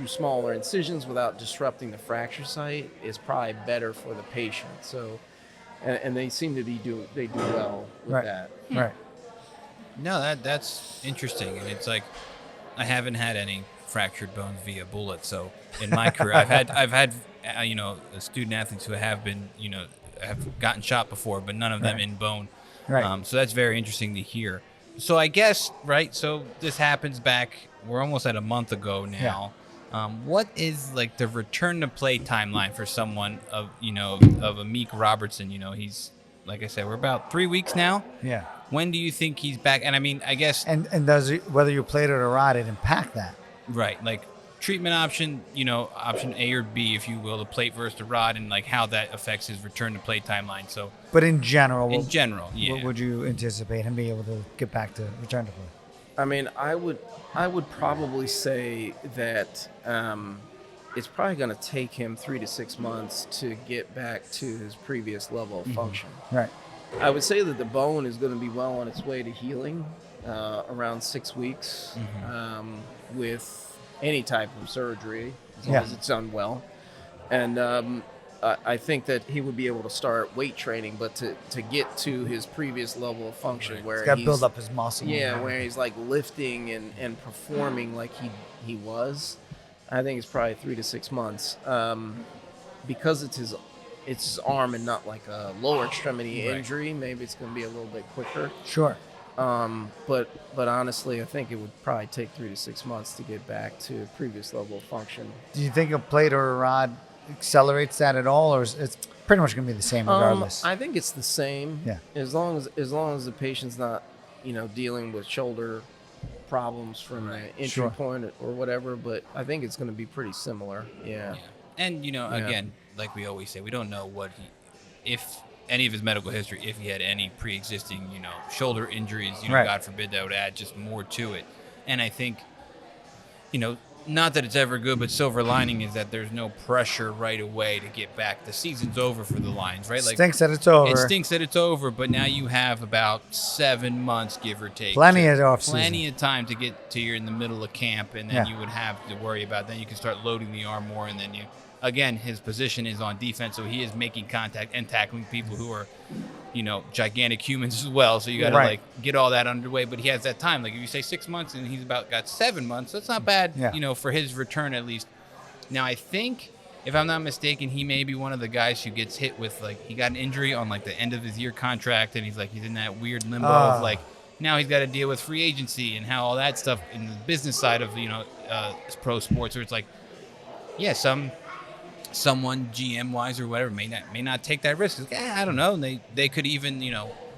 [SPEAKER 3] smaller incisions without disrupting the fracture site, it's probably better for the patient. So, and they seem to do well with that.
[SPEAKER 2] Right.
[SPEAKER 1] No, that's interesting, and it's like I haven't had any fractured bones via bullet. So in my career, I've had student athletes who have been have gotten shot before, but none of them in bone.
[SPEAKER 2] Right.
[SPEAKER 1] So that's very interesting to hear. So I guess so this happens back. We're almost at a month ago now. What is like the return to play timeline for someone of Amik Robertson? He's, like I said, we're about 3 weeks now.
[SPEAKER 2] Yeah.
[SPEAKER 1] When do you think he's back? And I mean, I guess
[SPEAKER 2] And does it, whether you played it or rod, it impact that?
[SPEAKER 1] right, like treatment option, option A or B, if you will, the plate versus the rod, and like how that affects his return to play timeline. So
[SPEAKER 2] But in general,
[SPEAKER 1] in general, yeah.
[SPEAKER 2] what would you anticipate him being able to get back to return to play?
[SPEAKER 3] I mean, I would probably say that it's probably going to take him 3 to 6 months to get back to his previous level of function.
[SPEAKER 2] Right.
[SPEAKER 3] I would say that the bone is going to be well on its way to healing around 6 weeks with any type of surgery, as long as it's done well. And I think that he would be able to start weight training, but to get to his previous level of function where
[SPEAKER 2] He's got to build up his muscle.
[SPEAKER 3] yeah, where he's like lifting and performing like he was, I think it's probably 3 to 6 months. Because it's his arm and not like a lower extremity injury, maybe it's going to be a little bit quicker.
[SPEAKER 2] Sure.
[SPEAKER 3] But honestly, I think it would probably take 3 to 6 months to get back to previous level of function.
[SPEAKER 2] Do you think a plate or a rod accelerates that at all, or is it's pretty much going to be the same regardless?
[SPEAKER 3] I think it's the same.
[SPEAKER 2] Yeah.
[SPEAKER 3] As long as the patient's not, dealing with shoulder problems from the entry point or whatever, but I think it's going to be pretty similar. Yeah.
[SPEAKER 1] And again, like we always say, we don't know if any of his medical history, if he had any pre-existing, shoulder injuries, God forbid, that would add just more to it. And I think, not that it's ever good, but silver lining is that there's no pressure right away to get back. The season's over for the Lions, right? Like,
[SPEAKER 2] stinks that it's over.
[SPEAKER 1] It stinks that it's over, but now you have about 7 months, give or take.
[SPEAKER 2] Plenty of off season.
[SPEAKER 1] Plenty of time to get to you're in the middle of camp, and then you would have to worry about. Then you can start loading the arm more, and then again, his position is on defense, so he is making contact and tackling people who are, gigantic humans as well. So you got to get all that underway. But he has that time. Like if you say 6 months and he's got 7 months, that's not bad. For his return at least. Now I think, if I'm not mistaken, he may be one of the guys who gets hit with he got an injury on the end of his year contract, and he's in that weird limbo of now he's got to deal with free agency and how all that stuff in the business side of pro sports, where it's someone GM wise or whatever may not take that risk. I don't know. They could even,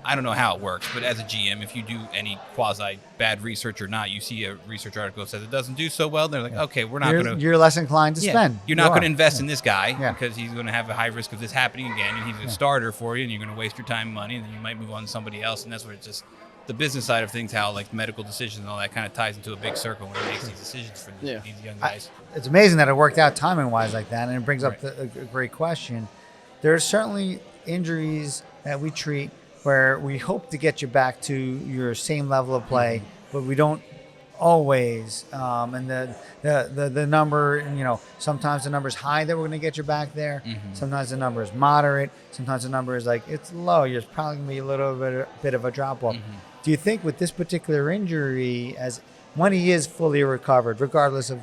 [SPEAKER 1] I don't know how it works, but as a GM, if you do any quasi bad research or not, you see a research article that says it doesn't do so well, they're like, okay, we're not going to.
[SPEAKER 2] You're less inclined to spend.
[SPEAKER 1] You're not going to invest in this guy because he's going to have a high risk of this happening again, and he's a starter for you, and you're going to waste your time and money, and then you might move on to somebody else, and that's where it's just the business side of things, how medical decisions and all that kind of ties into a big circle when he makes these decisions for these young guys.
[SPEAKER 2] It's amazing that it worked out timing-wise like that, and it brings up a great question. There are certainly injuries that we treat where we hope to get you back to your same level of play, but we don't always. And the number, sometimes the number is high that we're going to get you back there. Sometimes the number is moderate. Sometimes the number is it's low. There's probably going to be a little bit of a drop-off. Do you think with this particular injury, as when he is fully recovered, regardless of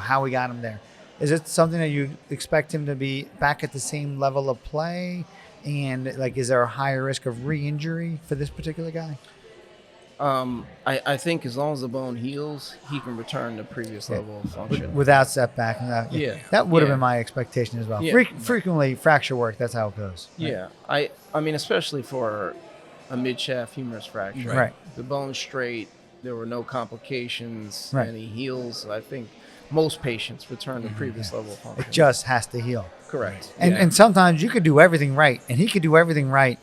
[SPEAKER 2] how we got him there, is it something that you expect him to be back at the same level of play? And is there a higher risk of re-injury for this particular guy?
[SPEAKER 3] I think as long as the bone heals, he can return to previous level of function
[SPEAKER 2] without setback. That would have been my expectation as well.
[SPEAKER 3] Yeah.
[SPEAKER 2] Frequently, fracture work. That's how it goes. Right?
[SPEAKER 3] Yeah, I mean, especially for a mid-shaft humerus fracture.
[SPEAKER 2] Right.
[SPEAKER 3] The bone's straight. There were no complications,
[SPEAKER 2] right.
[SPEAKER 3] And he heals. I think most patients return to previous level of function.
[SPEAKER 2] It just has to heal.
[SPEAKER 3] Correct.
[SPEAKER 2] And sometimes you could do everything right, and he could do everything right.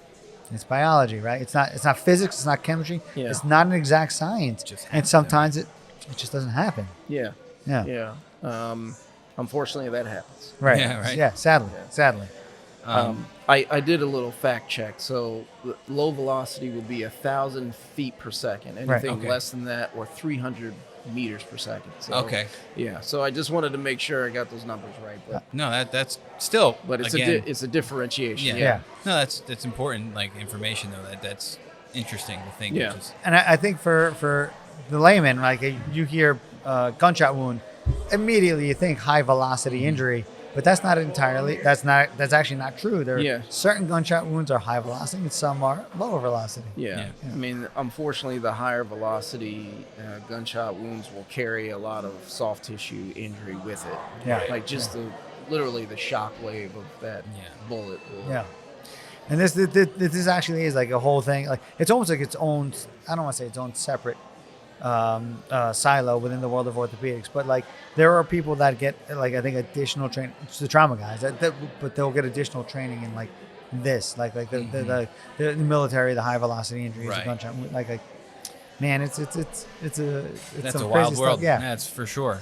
[SPEAKER 2] It's biology, right? It's not physics. It's not chemistry.
[SPEAKER 3] Yeah.
[SPEAKER 2] It's not an exact science. And sometimes it just doesn't happen.
[SPEAKER 3] Yeah.
[SPEAKER 2] Yeah.
[SPEAKER 3] Unfortunately, that happens.
[SPEAKER 2] Right.
[SPEAKER 1] Yeah, right.
[SPEAKER 2] Yeah. Sadly.
[SPEAKER 3] I did a little fact check. So low velocity would be 1,000 feet per second. Anything less than that, or 300 meters per second. So,
[SPEAKER 1] okay.
[SPEAKER 3] Yeah. So I just wanted to make sure I got those numbers right. But
[SPEAKER 1] no, that's still.
[SPEAKER 3] But it's it's a differentiation.
[SPEAKER 2] Yeah.
[SPEAKER 1] No, that's important. Information though. That's interesting to think.
[SPEAKER 3] Yeah.
[SPEAKER 2] And I think for the layman, you hear gunshot wound, immediately you think high velocity injury. But that's actually not true. There are certain gunshot wounds are high velocity and some are lower velocity.
[SPEAKER 3] Yeah. I mean, unfortunately, the higher velocity gunshot wounds will carry a lot of soft tissue injury with it.
[SPEAKER 2] Yeah.
[SPEAKER 3] Literally the shock wave of that bullet.
[SPEAKER 2] Yeah. And this actually is a whole thing. It's almost like its own, I don't want to say its own separate silo within the world of orthopedics, but there are people that get I think additional training. It's the trauma guys, but they'll get additional training in this, the military, the high velocity injuries, the gunshot. Man, it's
[SPEAKER 1] that's
[SPEAKER 2] some
[SPEAKER 1] a wild
[SPEAKER 2] crazy
[SPEAKER 1] world.
[SPEAKER 2] Stuff. Yeah,
[SPEAKER 1] that's for sure.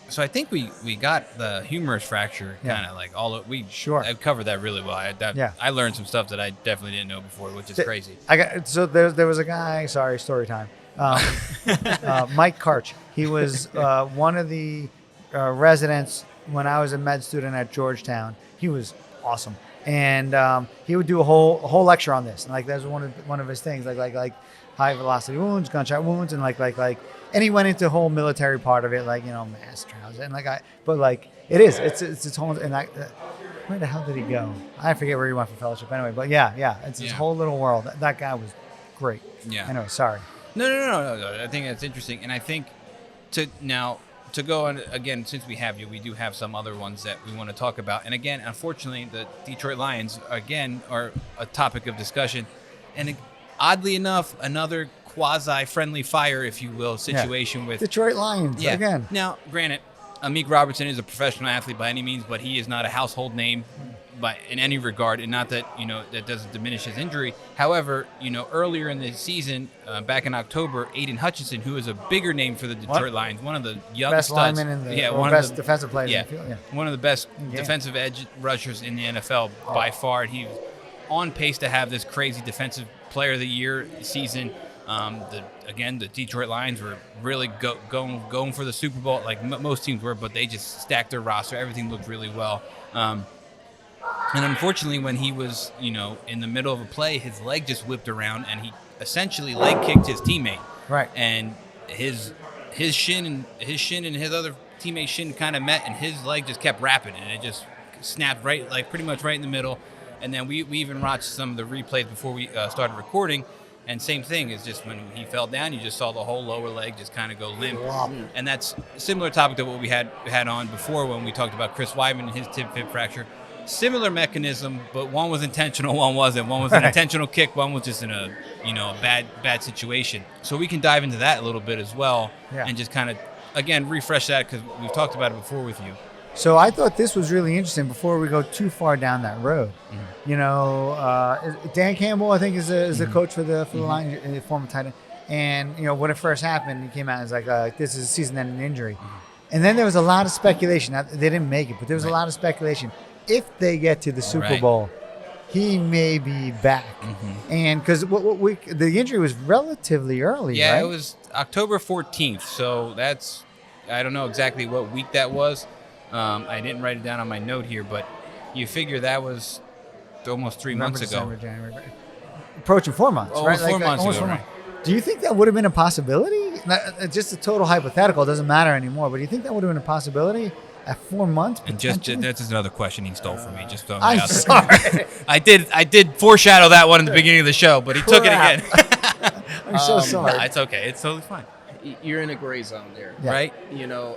[SPEAKER 1] So I think we got the humerus fracture kind of I've covered that really well. I learned some stuff that I definitely didn't know before, which is crazy.
[SPEAKER 2] There was a guy. Sorry, story time. Mike Karch. He was one of the residents when I was a med student at Georgetown. He was awesome, and he would do a whole lecture on this. And like that was one of his things, like high velocity wounds, gunshot wounds, and like and he went into the whole military part of it, like mass trousers, and it's its whole and where the hell did he go? I forget where he went for fellowship anyway, but yeah, it's his whole little world. That guy was great.
[SPEAKER 1] Yeah.
[SPEAKER 2] Anyway, sorry.
[SPEAKER 1] No. I think that's interesting, and I think to go on again, since we have you, we do have some other ones that we want to talk about. And again, unfortunately, the Detroit Lions again are a topic of discussion, and oddly enough, another quasi-friendly fire, if you will, situation with
[SPEAKER 2] Detroit Lions again.
[SPEAKER 1] Now, granted, Amik Robertson is a professional athlete by any means, but he is not a household name in any regard, and not that that doesn't diminish his injury. However, earlier in the season, back in October, Aidan Hutchinson, who is a bigger name for the Detroit Lions, one of the young
[SPEAKER 2] best
[SPEAKER 1] studs,
[SPEAKER 2] lineman in the one best defensive players in the field,
[SPEAKER 1] one of the best defensive edge rushers in the NFL by far. And he was on pace to have this crazy defensive player of the year season. The Detroit Lions were really going for the Super Bowl, like most teams were, but they just stacked their roster. Everything looked really well. And unfortunately, when he was, in the middle of a play, his leg just whipped around, and he essentially leg kicked his teammate.
[SPEAKER 2] Right.
[SPEAKER 1] And his shin and his other teammate's shin kind of met, and his leg just kept rapping, and it just snapped pretty much right in the middle. And then we even watched some of the replays before we started recording. And same thing is just when he fell down, you just saw the whole lower leg just kind of go limp. And that's a similar topic to what we had on before when we talked about Chris Weidman and his tib-fib fracture. Similar mechanism, but one was intentional, one wasn't. One was an intentional kick, one was just in a bad situation. So we can dive into that a little bit as well, and just kind of again refresh that because we've talked about it before with you.
[SPEAKER 2] So I thought this was really interesting before we go too far down that road. Dan Campbell, I think, is the coach for the Lions, former tight end. And, when it first happened, he came out and was like, this is a season-ending injury. And then there was a lot of speculation. Now, they didn't make it, but there was a lot of speculation. If they get to the Super Bowl, he may be back. And because the injury was relatively early, right?
[SPEAKER 1] Yeah, it was October 14th. So I don't know exactly what week that was. I didn't write it down on my note here, but you figure that was almost 3 months ago.
[SPEAKER 2] December, January, approaching 4 months,
[SPEAKER 1] almost
[SPEAKER 2] right?
[SPEAKER 1] 4 months ago,
[SPEAKER 2] 4
[SPEAKER 1] right?
[SPEAKER 2] months. Do you think that would have been a possibility? Just a total hypothetical. It doesn't matter anymore. But do you think that would have been a possibility at 4 months?
[SPEAKER 1] And that's just another question he stole from me. Just
[SPEAKER 2] I'm sorry.
[SPEAKER 1] I did foreshadow that one in the beginning of the show, but he took it again.
[SPEAKER 2] I'm so sorry.
[SPEAKER 1] No, it's okay. It's totally fine.
[SPEAKER 3] You're in a gray zone there,
[SPEAKER 1] right?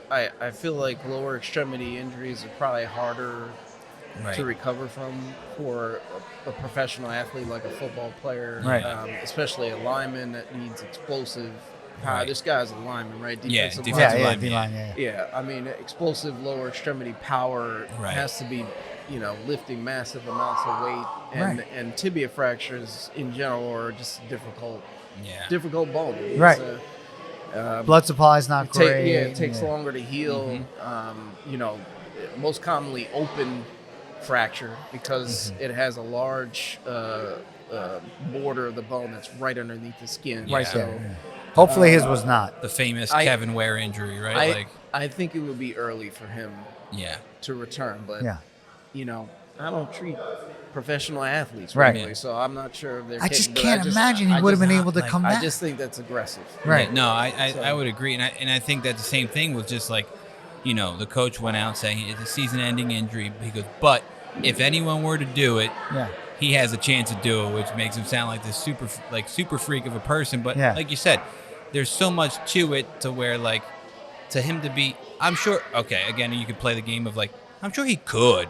[SPEAKER 3] I feel like lower extremity injuries are probably harder to recover from for a professional athlete like a football player, especially a lineman that needs explosive power. This guy's a lineman, right?
[SPEAKER 1] Defensive
[SPEAKER 2] line.
[SPEAKER 3] I mean, explosive lower extremity power has to be, lifting massive amounts of weight, and tibia fractures in general are just difficult bone.
[SPEAKER 2] Blood supply is not great.
[SPEAKER 3] It takes longer to heal. Most commonly open fracture because it has a large border of the bone that's right underneath the skin.
[SPEAKER 2] Right there. Hopefully his was not.
[SPEAKER 1] The famous Kevin Ware injury, right?
[SPEAKER 3] I think it would be early for him to return, but I don't treat professional athletes regularly, so I'm not sure if they're capable.
[SPEAKER 2] I just can't imagine he would have been able to come back.
[SPEAKER 3] I just think that's aggressive.
[SPEAKER 2] Right.
[SPEAKER 1] Yeah, no, I would agree. And I think that the same thing was just like, the coach went out saying it's a season-ending injury. He goes, but if anyone were to do it, he has a chance to do it, which makes him sound like this super freak of a person. But like you said, there's so much to it to where, like, to him to be, I'm sure, okay, again, you could play the game of, like, I'm sure he could.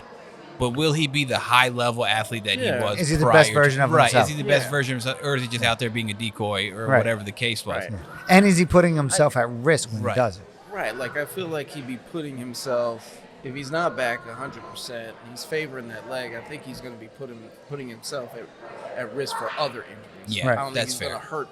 [SPEAKER 1] But will he be the high-level athlete that he was?
[SPEAKER 2] Is he the best version of himself?
[SPEAKER 1] Right. Is he the best version of himself, or is he just out there being a decoy, or whatever the case was?
[SPEAKER 3] Right.
[SPEAKER 2] And is he putting himself at risk when he does it?
[SPEAKER 3] Right. Like, I feel like he'd be putting himself, if he's not back 100%, he's favoring that leg. I think he's going to be putting himself at risk for other injuries.
[SPEAKER 1] Yeah,
[SPEAKER 3] I don't think
[SPEAKER 1] that's
[SPEAKER 3] he's
[SPEAKER 1] fair.
[SPEAKER 3] going to hurt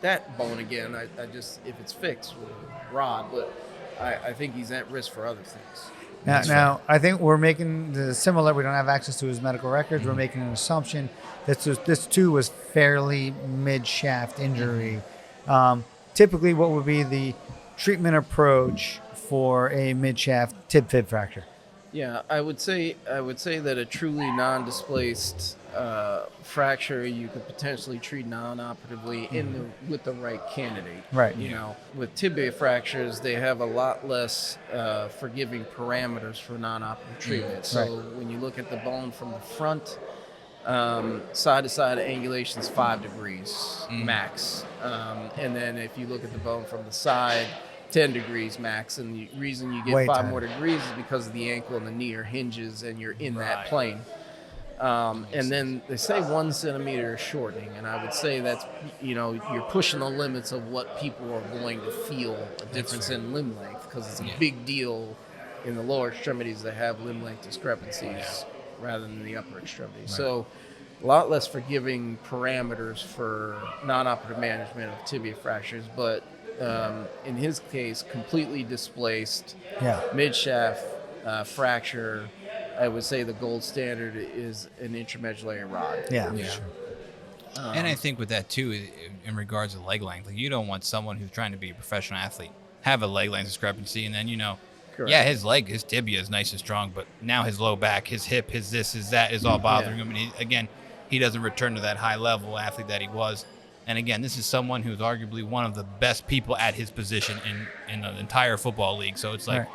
[SPEAKER 3] that bone again. I just, if it's fixed with a rod, but I think he's at risk for other things.
[SPEAKER 2] Now, I think we're making the similar. We don't have access to his medical records. We're making an assumption that this too was fairly mid-shaft injury. Typically, what would be the treatment approach for a mid-shaft tib-fib fracture?
[SPEAKER 3] Yeah, I would say that a truly non-displaced fracture you could potentially treat non-operatively with the right candidate.
[SPEAKER 2] Right.
[SPEAKER 3] You know, with tibia fractures, they have a lot less forgiving parameters for non-operative treatment. So
[SPEAKER 2] Right.
[SPEAKER 3] when you look at the bone from the front, side-to-side angulation is 5 degrees max, and then if you look at the bone from the side, 10 degrees max, and the reason you get
[SPEAKER 2] Way
[SPEAKER 3] 5
[SPEAKER 2] tighter.
[SPEAKER 3] more degrees is because of the ankle and the knee are hinges and you're in that
[SPEAKER 1] Right.
[SPEAKER 3] plane. And then they say 1 centimeter is shortening, and I would say that's, you're pushing the limits of what people are going to feel a difference in limb length, because it's a big deal in the lower extremities that have limb length discrepancies rather than the upper extremities. So a lot less forgiving parameters for non-operative management of tibia fractures, but in his case, completely displaced
[SPEAKER 2] Yeah.
[SPEAKER 3] mid-shaft fracture. I would say the gold standard is an intramedullary rod.
[SPEAKER 2] Yeah.
[SPEAKER 1] Yeah.
[SPEAKER 2] Sure.
[SPEAKER 1] And I think with that too, in regards to leg length, like you don't want someone who's trying to be a professional athlete have a leg length discrepancy, and then
[SPEAKER 3] Correct.
[SPEAKER 1] yeah, his tibia is nice and strong, but now his low back, his hip, his this, his that is all bothering him, and he doesn't return to that high level athlete that he was. And again, this is someone who's arguably one of the best people at his position in the entire football league. So it's like
[SPEAKER 2] Right.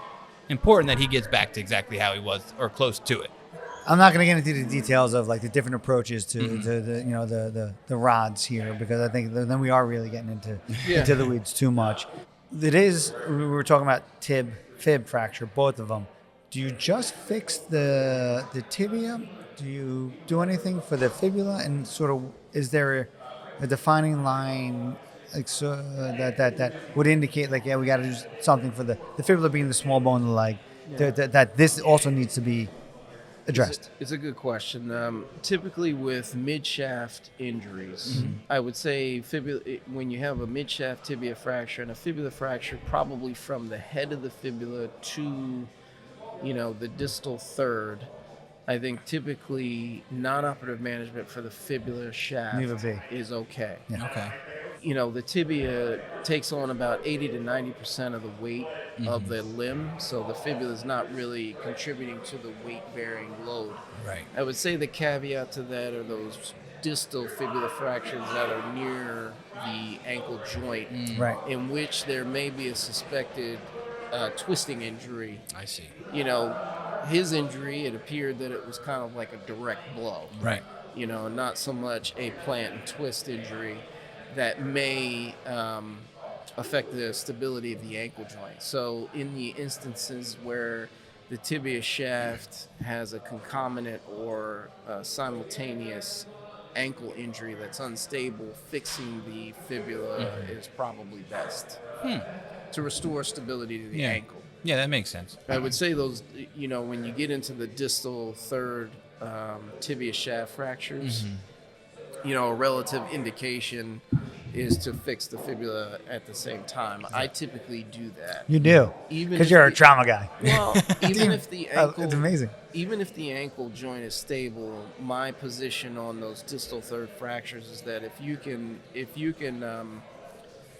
[SPEAKER 1] important that he gets back to exactly how he was or close to it.
[SPEAKER 2] I'm not going to get into the details of like the different approaches to the rods here, because I think then we are really getting into the weeds too much. It is, we were talking about fib fracture, both of them. Do you just fix the tibia? Do you do anything for the fibula? And sort of, is there a defining line like that would indicate like, yeah, we got to do something for the fibula being the small bone of the leg, that this also needs to be addressed?
[SPEAKER 3] It's a good question. Typically with mid-shaft injuries, I would say when you have a mid-shaft tibia fracture and a fibula fracture, probably from the head of the fibula to, the distal third, I think typically non-operative management for the fibula shaft
[SPEAKER 2] Leave it be.
[SPEAKER 3] is okay.
[SPEAKER 2] Yeah.
[SPEAKER 1] Okay.
[SPEAKER 3] The tibia takes on about 80 to 90% of the weight of the limb, so the fibula is not really contributing to the weight-bearing load.
[SPEAKER 1] Right.
[SPEAKER 3] I would say the caveat to that are those distal fibula fractures that are near the ankle joint,
[SPEAKER 2] Right.
[SPEAKER 3] in which there may be a suspected twisting injury.
[SPEAKER 1] I see.
[SPEAKER 3] His injury, it appeared that it was kind of like a direct blow.
[SPEAKER 1] Right.
[SPEAKER 3] Not so much a plant and twist injury that may affect the stability of the ankle joint. So in the instances where the tibia shaft has a concomitant or simultaneous ankle injury that's unstable, fixing the fibula is probably best to restore stability to the ankle.
[SPEAKER 1] Yeah, that makes sense.
[SPEAKER 3] I would say those, when you get into the distal third tibia shaft fractures, a relative indication is to fix the fibula at the same time. I typically do that.
[SPEAKER 2] You do,
[SPEAKER 3] Even
[SPEAKER 2] because
[SPEAKER 3] if
[SPEAKER 2] you're a
[SPEAKER 3] the-
[SPEAKER 2] trauma guy.
[SPEAKER 3] Well, even if the ankle,
[SPEAKER 2] It's amazing.
[SPEAKER 3] even if the ankle joint is stable, my position on those distal third fractures is that if you can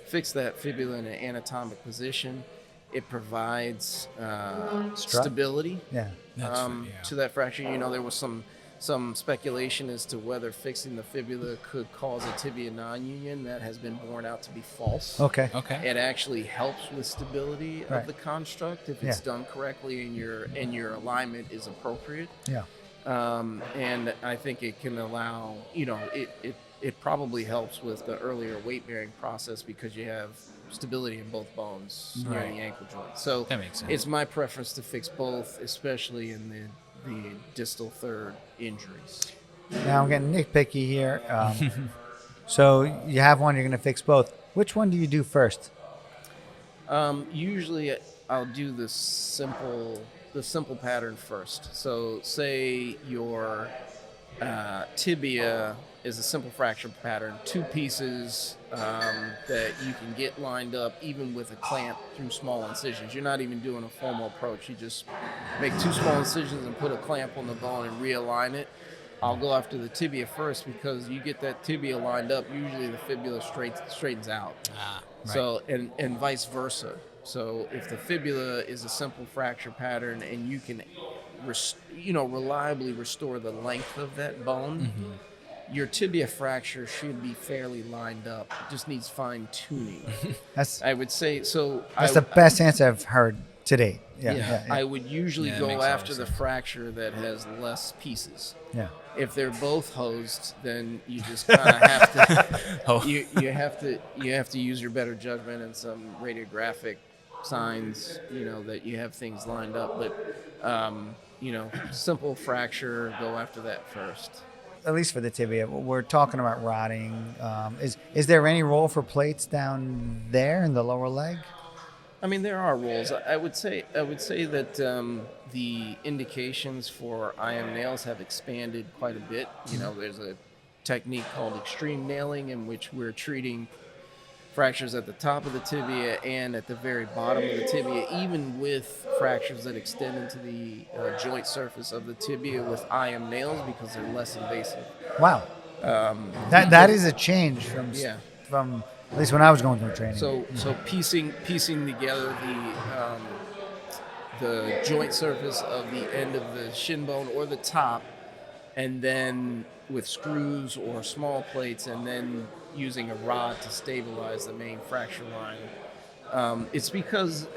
[SPEAKER 3] fix that fibula in an anatomic position, it provides
[SPEAKER 2] Strut?
[SPEAKER 3] stability
[SPEAKER 2] Yeah.
[SPEAKER 3] to that fracture. There was some speculation as to whether fixing the fibula could cause a tibia non-union. That has been borne out to be false.
[SPEAKER 2] Okay.
[SPEAKER 1] Okay.
[SPEAKER 3] It actually helps with stability
[SPEAKER 2] Right.
[SPEAKER 3] of the construct if it's
[SPEAKER 2] Yeah.
[SPEAKER 3] done correctly and your alignment is appropriate.
[SPEAKER 2] Yeah.
[SPEAKER 3] And I think it can allow, it probably helps with the earlier weight bearing process because you have stability in both bones near
[SPEAKER 1] Right.
[SPEAKER 3] the ankle joint. So
[SPEAKER 1] That makes sense.
[SPEAKER 3] it's my preference to fix both, especially in the distal third injuries.
[SPEAKER 2] Now I'm getting nitpicky here. So you have one, you're going to fix both. Which one do you do first?
[SPEAKER 3] Usually I'll do the simple pattern first. So say your tibia is a simple fracture pattern, 2 pieces that you can get lined up even with a clamp through small incisions. You're not even doing a formal approach. You just make 2 small incisions and put a clamp on the bone and realign it. I'll go after the tibia first because you get that tibia lined up, usually the fibula straightens out.
[SPEAKER 1] Right.
[SPEAKER 3] So and vice versa. So if the fibula is a simple fracture pattern and you can reliably restore the length of that bone, your tibia fracture should be fairly lined up. It just needs fine tuning.
[SPEAKER 2] That's
[SPEAKER 3] I would say so.
[SPEAKER 2] the best answer I've heard to date. Yeah,
[SPEAKER 3] Yeah,
[SPEAKER 2] yeah, yeah.
[SPEAKER 3] I would usually
[SPEAKER 1] Yeah, that
[SPEAKER 3] go
[SPEAKER 1] makes a lot of
[SPEAKER 3] after the
[SPEAKER 1] sense.
[SPEAKER 3] fracture that has less pieces.
[SPEAKER 2] Yeah.
[SPEAKER 3] If they're both hosed, then you just kind of have to
[SPEAKER 1] Oh.
[SPEAKER 3] you have to use your better judgment and some radiographic signs, that you have things lined up. But simple fracture, go after that first.
[SPEAKER 2] At least for the tibia, we're talking about rotting. Is there any role for plates down there in the lower leg?
[SPEAKER 3] I mean, there are rules. I would say that the indications for IM nails have expanded quite a bit. There's a technique called extreme nailing in which we're treating fractures at the top of the tibia and at the very bottom of the tibia, even with fractures that extend into the joint surface of the tibia with IM nails because they're less invasive.
[SPEAKER 2] Wow. That is a change from at least when I was going through training.
[SPEAKER 3] So piecing together the joint surface of the end of the shin bone or the top, and then with screws or small plates, and then using a rod to stabilize the main fracture line. It's because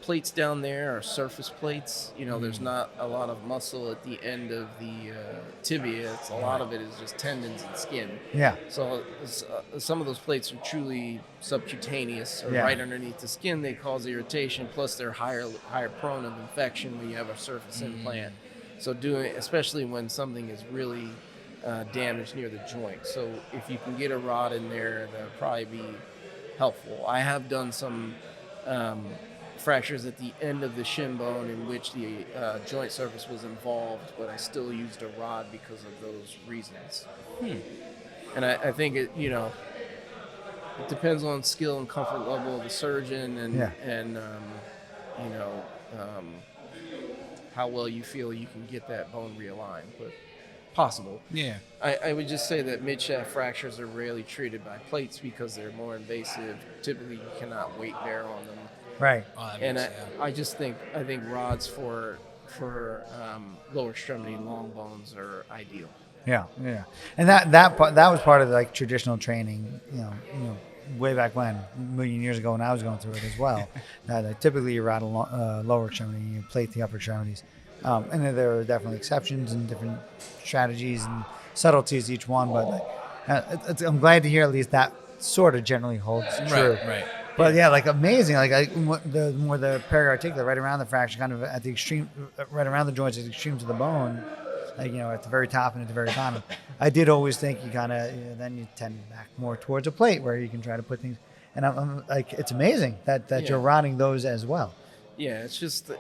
[SPEAKER 3] plates down there are surface plates. There's not a lot of muscle at the end of the tibia. A lot of it is just tendons and skin.
[SPEAKER 2] Yeah.
[SPEAKER 3] So some of those plates are truly subcutaneous or
[SPEAKER 2] Yeah.
[SPEAKER 3] right underneath the skin. They cause irritation. Plus, they're higher prone of infection when you have a surface implant. So especially when something is really damaged near the joint. So if you can get a rod in there, that would probably be helpful. I have done some fractures at the end of the shin bone in which the joint surface was involved, but I still used a rod because of those reasons. And I think it depends on skill and comfort level of the surgeon and how well you feel you can get that bone realigned, but possible.
[SPEAKER 1] Yeah.
[SPEAKER 3] I would just say that midshaft fractures are rarely treated by plates because they're more invasive. Typically, you cannot weight bear on them.
[SPEAKER 2] Right.
[SPEAKER 3] And I think rods for lower extremity long bones are ideal.
[SPEAKER 2] Yeah, yeah, and that was part of like traditional training, way back when, a million years ago when I was going through it as well. Typically you rod a lower extremity, you plate the upper extremities, and then there are definitely exceptions and different strategies and subtleties to each one. But I'm glad to hear at least that sort of generally holds true.
[SPEAKER 1] Right.
[SPEAKER 2] But yeah, like amazing. The more the periarticular, right around the fracture, kind of at the extreme, right around the joints, at the extremes of the bone. At the very top and at the very bottom. I did always think you kind of, then you tend back more towards a plate where you can try to put things. And I'm like, it's amazing that you're rotting those as well.
[SPEAKER 3] Yeah, it's just, a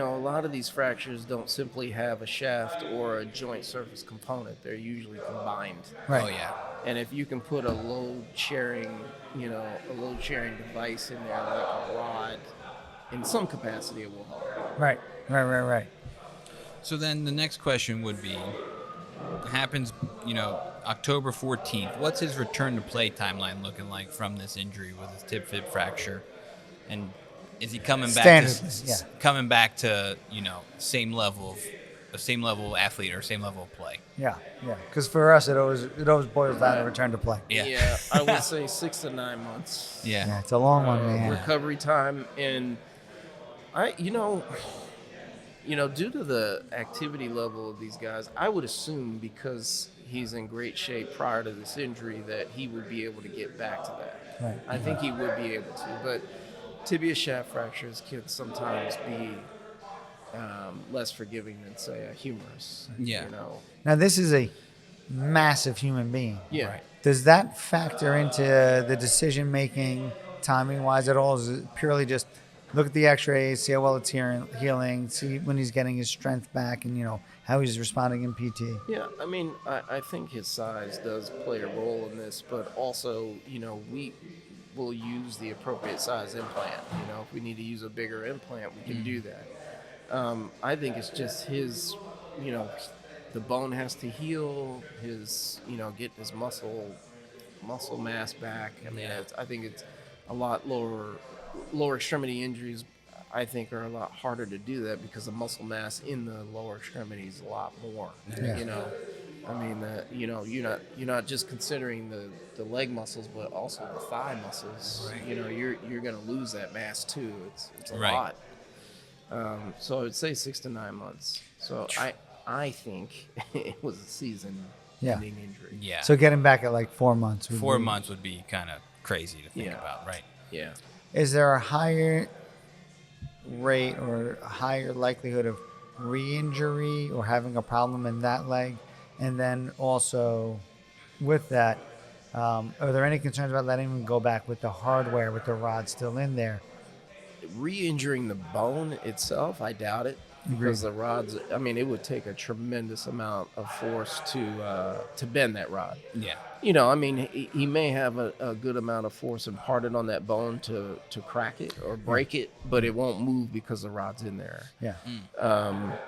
[SPEAKER 3] lot of these fractures don't simply have a shaft or a joint surface component. They're usually combined.
[SPEAKER 2] Right.
[SPEAKER 1] Oh, yeah.
[SPEAKER 3] And if you can put a load sharing device in there like a rod, in some capacity it will help.
[SPEAKER 2] Right.
[SPEAKER 1] So then the next question would be, happens, October 14th. What's his return to play timeline looking like from this injury with his tib fib fracture? And is he coming back to same level athlete or same level of play?
[SPEAKER 2] Yeah. Because for us, it always boils down to return to play.
[SPEAKER 1] Yeah.
[SPEAKER 3] I would say 6 to 9 months.
[SPEAKER 2] Yeah, it's a long one, man.
[SPEAKER 3] Recovery time, and due to the activity level of these guys, I would assume because he's in great shape prior to this injury that he would be able to get back to that.
[SPEAKER 2] Right.
[SPEAKER 3] I think he would be able to, but tibia shaft fractures can sometimes be less forgiving than, say, a humerus.
[SPEAKER 1] Yeah.
[SPEAKER 2] Now, this is a massive human being.
[SPEAKER 3] Yeah. Right.
[SPEAKER 2] Does that factor into the decision-making, timing-wise at all? Is it purely just look at the x-rays, see how well it's healing, see when he's getting his strength back, and, how he's responding in PT?
[SPEAKER 3] Yeah, I mean, I think his size does play a role in this, but also, we will use the appropriate size implant. If we need to use a bigger implant, we can do that. I think it's just his, the bone has to heal, his, get his muscle mass back. I mean, I think it's a lot lower extremity injuries. I think are a lot harder to do that because the muscle mass in the lower extremity is a lot more.
[SPEAKER 2] Yeah.
[SPEAKER 3] You know, I mean, you're not just considering the leg muscles, but also the thigh muscles.
[SPEAKER 1] Right.
[SPEAKER 3] You know, you're going to lose that mass too. It's a
[SPEAKER 1] Right.
[SPEAKER 3] lot. So I would say 6 to 9 months. So I think it was a season-ending injury.
[SPEAKER 1] Yeah.
[SPEAKER 2] So getting back at like 4 months.
[SPEAKER 1] 4 months would be kind of crazy to think about, right?
[SPEAKER 3] Yeah.
[SPEAKER 2] Is there a higher rate or a higher likelihood of re-injury or having a problem in that leg? And then also with that, are there any concerns about letting him go back with the hardware, with the rod still in there?
[SPEAKER 3] Re-injuring the bone itself, I doubt it. Because the rods, I mean, it would take a tremendous amount of force to bend that rod.
[SPEAKER 1] Yeah.
[SPEAKER 3] You know, I mean, he may have a good amount of force imparted on that bone to crack it or break it, but it won't move because the rod's in there.
[SPEAKER 2] Yeah.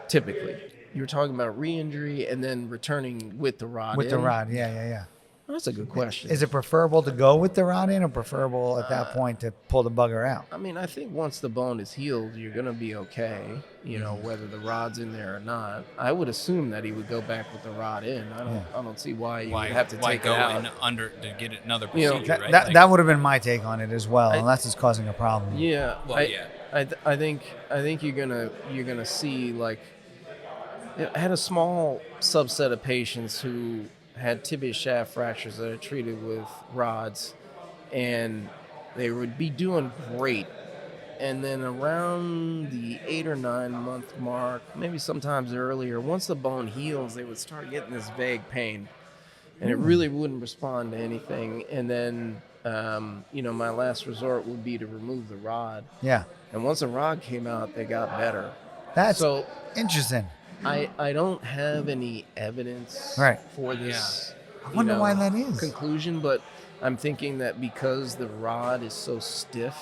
[SPEAKER 3] Typically, you're talking about re-injury and then returning with the rod.
[SPEAKER 2] With the rod, yeah.
[SPEAKER 3] That's a good question.
[SPEAKER 2] Is it preferable to go with the rod in or preferable at that point to pull the bugger out?
[SPEAKER 3] I mean, I think once the bone is healed, you're going to be okay, you know, whether the rod's in there or not. I would assume that he would go back with the rod in. I don't see why you would have to
[SPEAKER 1] why
[SPEAKER 3] take
[SPEAKER 1] go
[SPEAKER 3] it out.
[SPEAKER 1] in under to get another
[SPEAKER 3] You know,
[SPEAKER 1] procedure, right?
[SPEAKER 2] That would have been my take on it as well, unless it's causing a problem.
[SPEAKER 3] Yeah.
[SPEAKER 1] Well, yeah.
[SPEAKER 3] I think you're gonna see, like, I had a small subset of patients who had tibia shaft fractures that are treated with rods, and they would be doing great. And then around the 8 or 9 month mark, maybe sometimes earlier, once the bone heals, they would start getting this vague pain, and it really wouldn't respond to anything. And then, you know, my last resort would be to remove the rod.
[SPEAKER 2] Yeah.
[SPEAKER 3] And once the rod came out, they got better.
[SPEAKER 2] That's
[SPEAKER 3] So
[SPEAKER 2] interesting.
[SPEAKER 3] I don't have any evidence
[SPEAKER 2] Right.
[SPEAKER 3] for this.
[SPEAKER 2] I wonder why that is.
[SPEAKER 3] Conclusion, but I'm thinking that because the rod is so stiff,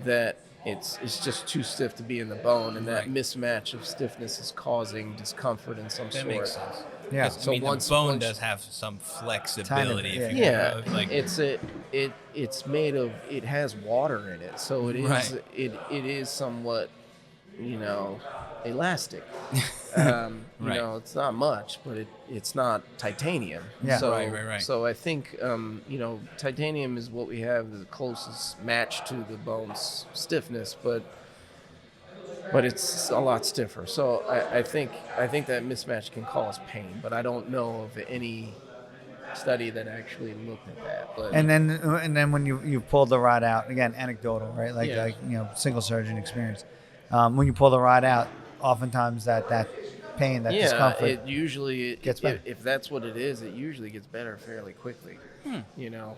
[SPEAKER 3] that it's just too stiff to be in the bone, and that mismatch of stiffness is causing discomfort in some
[SPEAKER 1] That
[SPEAKER 3] sort.
[SPEAKER 1] makes sense.
[SPEAKER 2] Yeah.
[SPEAKER 1] So
[SPEAKER 3] once-
[SPEAKER 1] the bone
[SPEAKER 3] once-
[SPEAKER 1] does have some flexibility.
[SPEAKER 2] yeah.
[SPEAKER 1] If you
[SPEAKER 3] Yeah,
[SPEAKER 1] know, like
[SPEAKER 3] it's made of, it has water in it, so it is
[SPEAKER 1] Right.
[SPEAKER 3] it is somewhat, you know, elastic. You
[SPEAKER 1] Right.
[SPEAKER 3] know, it's not much, but it's not titanium.
[SPEAKER 2] Yeah.
[SPEAKER 3] So,
[SPEAKER 1] Right.
[SPEAKER 3] So I think, you know, titanium is what we have the closest match to the bone's stiffness, but it's a lot stiffer. So I think that mismatch can cause pain, but I don't know of any study that actually looked at that. But
[SPEAKER 2] And then when you pull the rod out, again, anecdotal, right? Like
[SPEAKER 3] Yeah.
[SPEAKER 2] like you know, single surgeon experience. When you pull the rod out, oftentimes that pain, that discomfort.
[SPEAKER 3] it usually
[SPEAKER 2] gets better.
[SPEAKER 3] if that's what it is, it usually gets better fairly quickly. You know,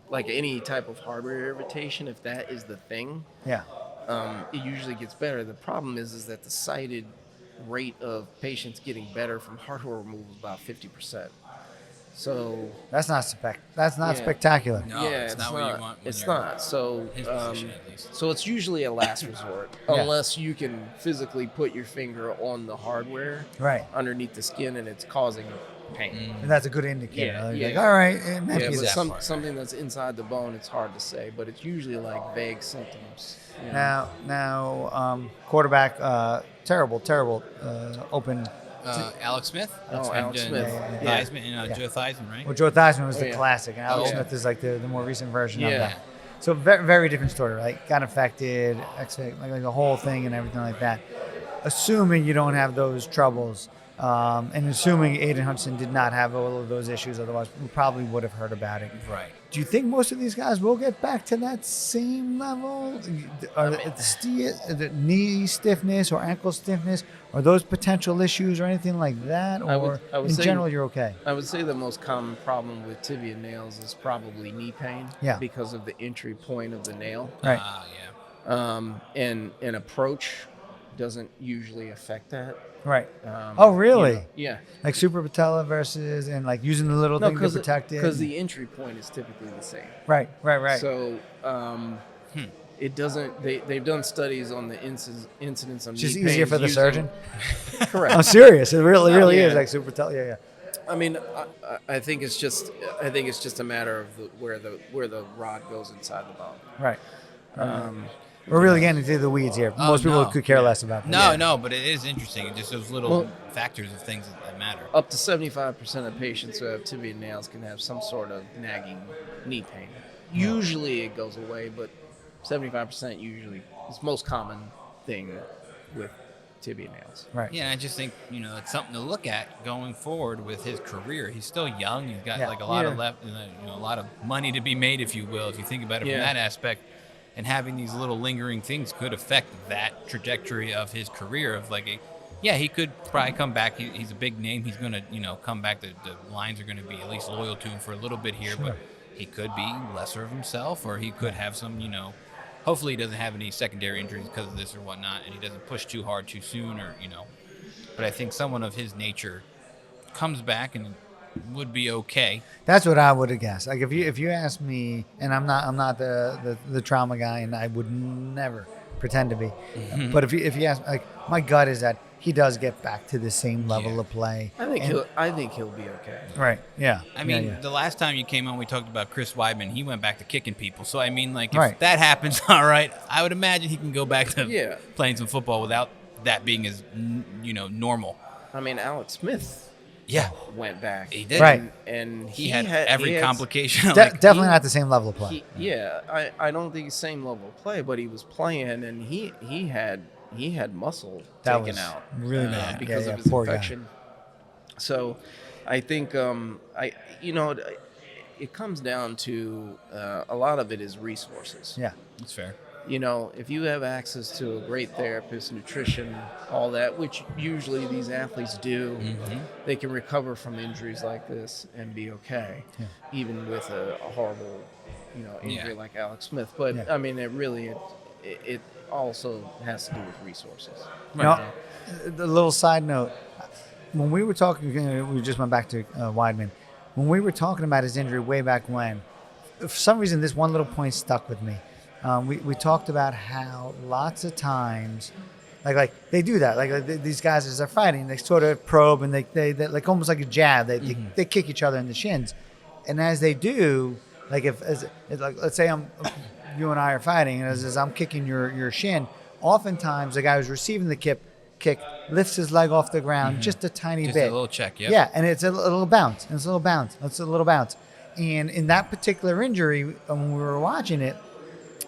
[SPEAKER 3] like any type of hardware irritation, if that is the thing,
[SPEAKER 2] Yeah.
[SPEAKER 3] it usually gets better. The problem is that the cited rate of patients getting better from hardware removal is about 50%. So
[SPEAKER 2] That's not
[SPEAKER 3] Yeah.
[SPEAKER 2] spectacular.
[SPEAKER 1] No, it's not what you want when
[SPEAKER 3] It's
[SPEAKER 1] you're
[SPEAKER 3] not. So,
[SPEAKER 1] his position, at least.
[SPEAKER 3] so it's usually a last resort,
[SPEAKER 2] Yeah.
[SPEAKER 3] unless you can physically put your finger on the hardware
[SPEAKER 2] Right.
[SPEAKER 3] underneath the skin and it's causing pain.
[SPEAKER 2] And that's a good indicator.
[SPEAKER 3] Yeah,
[SPEAKER 2] Like,
[SPEAKER 3] yeah.
[SPEAKER 2] like, all right, it might
[SPEAKER 3] Yeah,
[SPEAKER 2] be
[SPEAKER 3] but
[SPEAKER 2] this.
[SPEAKER 1] that part,
[SPEAKER 3] something that's inside the bone, it's hard to say, but it's usually like vague symptoms. You know?
[SPEAKER 2] Now, quarterback, terrible, open.
[SPEAKER 1] Alex Smith.
[SPEAKER 3] Alex
[SPEAKER 1] And,
[SPEAKER 3] Smith.
[SPEAKER 2] Yeah.
[SPEAKER 1] Theismann, Joe Theismann, right?
[SPEAKER 2] Well, Joe Theismann was the
[SPEAKER 3] yeah.
[SPEAKER 2] classic, and Alex
[SPEAKER 1] Oh, yeah.
[SPEAKER 2] Smith is like the more recent version of
[SPEAKER 3] Yeah.
[SPEAKER 2] that. So very different story, right? Got infected, like the whole thing and everything like that. Assuming you don't have those troubles, and assuming Aidan Hutchinson did not have all of those issues, otherwise we probably would have heard about it.
[SPEAKER 1] Right.
[SPEAKER 2] Do you think most of these guys will get back to that same level? Are the knee stiffness or ankle stiffness, are those potential issues or anything like that? Or
[SPEAKER 3] I would
[SPEAKER 2] in
[SPEAKER 3] say-
[SPEAKER 2] general, you're okay?
[SPEAKER 3] I would say the most common problem with tibia nails is probably knee pain,
[SPEAKER 2] Yeah.
[SPEAKER 3] because of the entry point of the nail.
[SPEAKER 2] Right.
[SPEAKER 3] And an approach doesn't usually affect that.
[SPEAKER 2] Right.
[SPEAKER 3] Um,
[SPEAKER 2] Oh, really?
[SPEAKER 3] you know, yeah.
[SPEAKER 2] Like super patella versus and like using the little thing to protect it.
[SPEAKER 3] Because the entry point is typically the same.
[SPEAKER 2] Right.
[SPEAKER 3] So it doesn't. They've done studies on the incidence of
[SPEAKER 2] It's just
[SPEAKER 3] knee
[SPEAKER 2] easier
[SPEAKER 3] pains
[SPEAKER 2] for the
[SPEAKER 3] using-
[SPEAKER 2] surgeon.
[SPEAKER 3] Correct.
[SPEAKER 2] I'm serious. It really
[SPEAKER 3] Yeah.
[SPEAKER 2] is like super patella. Yeah.
[SPEAKER 3] I mean, I think it's just a matter of where the rod goes inside the bone.
[SPEAKER 2] Right. We're really getting into the weeds here. Most people
[SPEAKER 1] no.
[SPEAKER 2] could care less about that.
[SPEAKER 1] No, but it is interesting. Just those little factors of things that matter.
[SPEAKER 3] Up to 75% of patients who have tibia nails can have some sort of nagging knee pain. Usually it goes away, but 75% usually is the most common thing with tibia nails.
[SPEAKER 2] Right.
[SPEAKER 1] Yeah, I just think, it's something to look at going forward with his career. He's still young. He's got like a lot of left, a lot of money to be made, if you will, if you think about it from that aspect. And having these little lingering things could affect that trajectory of his career. Of he could probably come back. He's a big name. He's going to, come back. The Lions are going to be at least loyal to him for a little bit here, but he could be lesser of himself, or he could have some, hopefully he doesn't have any secondary injuries because of this or whatnot, and he doesn't push too hard too soon, or, But I think someone of his nature comes back and would be okay.
[SPEAKER 2] That's what I would have guessed. Like if you ask me, and I'm not the trauma guy, and I would never pretend to be. But if you ask, like, my gut is that he does get back to the same level of play.
[SPEAKER 3] I think he'll be okay.
[SPEAKER 2] Right. Yeah.
[SPEAKER 1] I mean, the last time you came on, we talked about Chris Weidman. He went back to kicking people. So I mean, if that happens, all right, I would imagine he can go back to playing some football without that being as normal.
[SPEAKER 3] I mean, Alex Smith. Went back.
[SPEAKER 1] He did.
[SPEAKER 2] Right.
[SPEAKER 3] And
[SPEAKER 1] he had every complication.
[SPEAKER 2] Definitely not the same level of play.
[SPEAKER 3] I don't think it's same level of play, but he was playing, and he had muscle
[SPEAKER 2] that
[SPEAKER 3] taken
[SPEAKER 2] was
[SPEAKER 3] out
[SPEAKER 2] really bad
[SPEAKER 3] because of his infection. So I think it comes down to a lot of it is resources.
[SPEAKER 2] Yeah,
[SPEAKER 1] that's fair.
[SPEAKER 3] If you have access to a great therapist, nutrition, all that, which usually these athletes do, they can recover from injuries like this and be okay, even with a horrible, injury like Alex Smith. But I mean, it also has to do with resources.
[SPEAKER 2] Right. The little side note: when we were talking, we just went back to Weidman. When we were talking about his injury way back when, for some reason, this one little point stuck with me. We talked about how lots of times, like they do that, like these guys as they're fighting, they sort of probe and they like almost like a jab, they kick each other in the shins, and as they do, like like let's say you and I are fighting, and as I'm kicking your shin, oftentimes the guy who's receiving the kick lifts his leg off the ground just a tiny
[SPEAKER 1] bit,
[SPEAKER 2] a
[SPEAKER 1] little check,
[SPEAKER 2] yeah, and it's a little bounce, and in that particular injury, when we were watching it.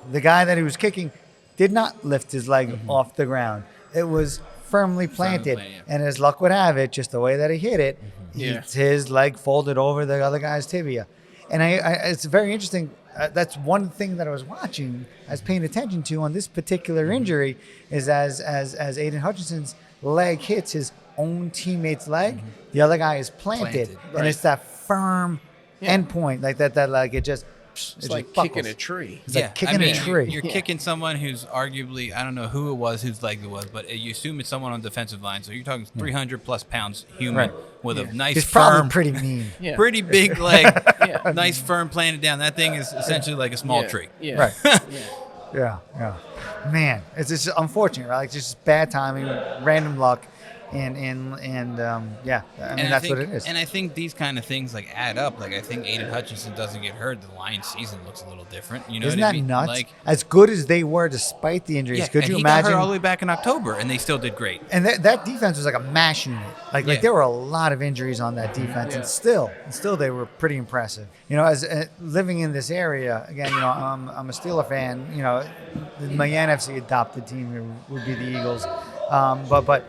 [SPEAKER 2] The guy that he was kicking did not lift his leg off the ground. It was firmly planted. And as luck would have it, just the way that he hit it, his leg folded over the other guy's tibia. And it's very interesting. That's one thing that I was watching, I was paying attention to on this particular injury, is as Aidan Hutchinson's leg hits his own teammate's leg, the other guy is planted.
[SPEAKER 3] Right.
[SPEAKER 2] And it's that firm end point, like that like it just...
[SPEAKER 3] It's like kicking a tree.
[SPEAKER 2] It's like kicking a tree.
[SPEAKER 1] You're kicking someone who's arguably, I don't know who it was, whose leg it was, but you assume it's someone on the defensive line. So you're talking 300 plus pounds human with a nice,
[SPEAKER 2] He's
[SPEAKER 1] firm,
[SPEAKER 2] probably pretty mean,
[SPEAKER 1] pretty big leg, nice, firm planted down. That thing is essentially like a small tree.
[SPEAKER 2] Yeah. Right. Yeah. Man, it's just unfortunate, right? Like just bad timing, random luck. And I mean, that's what it is.
[SPEAKER 1] And I think these kind of things like add up. Like I think Aidan Hutchinson doesn't get hurt. The Lions season looks a little different.
[SPEAKER 2] Isn't that nuts? Like, as good as they were despite the injuries, could you imagine?
[SPEAKER 1] He got hurt all the way back in October, and they still did great.
[SPEAKER 2] And that defense was like a mash unit. Like there were a lot of injuries on that defense, and still they were pretty impressive. As living in this area again, I'm a Steeler fan. My NFC adopted team would be the Eagles, but.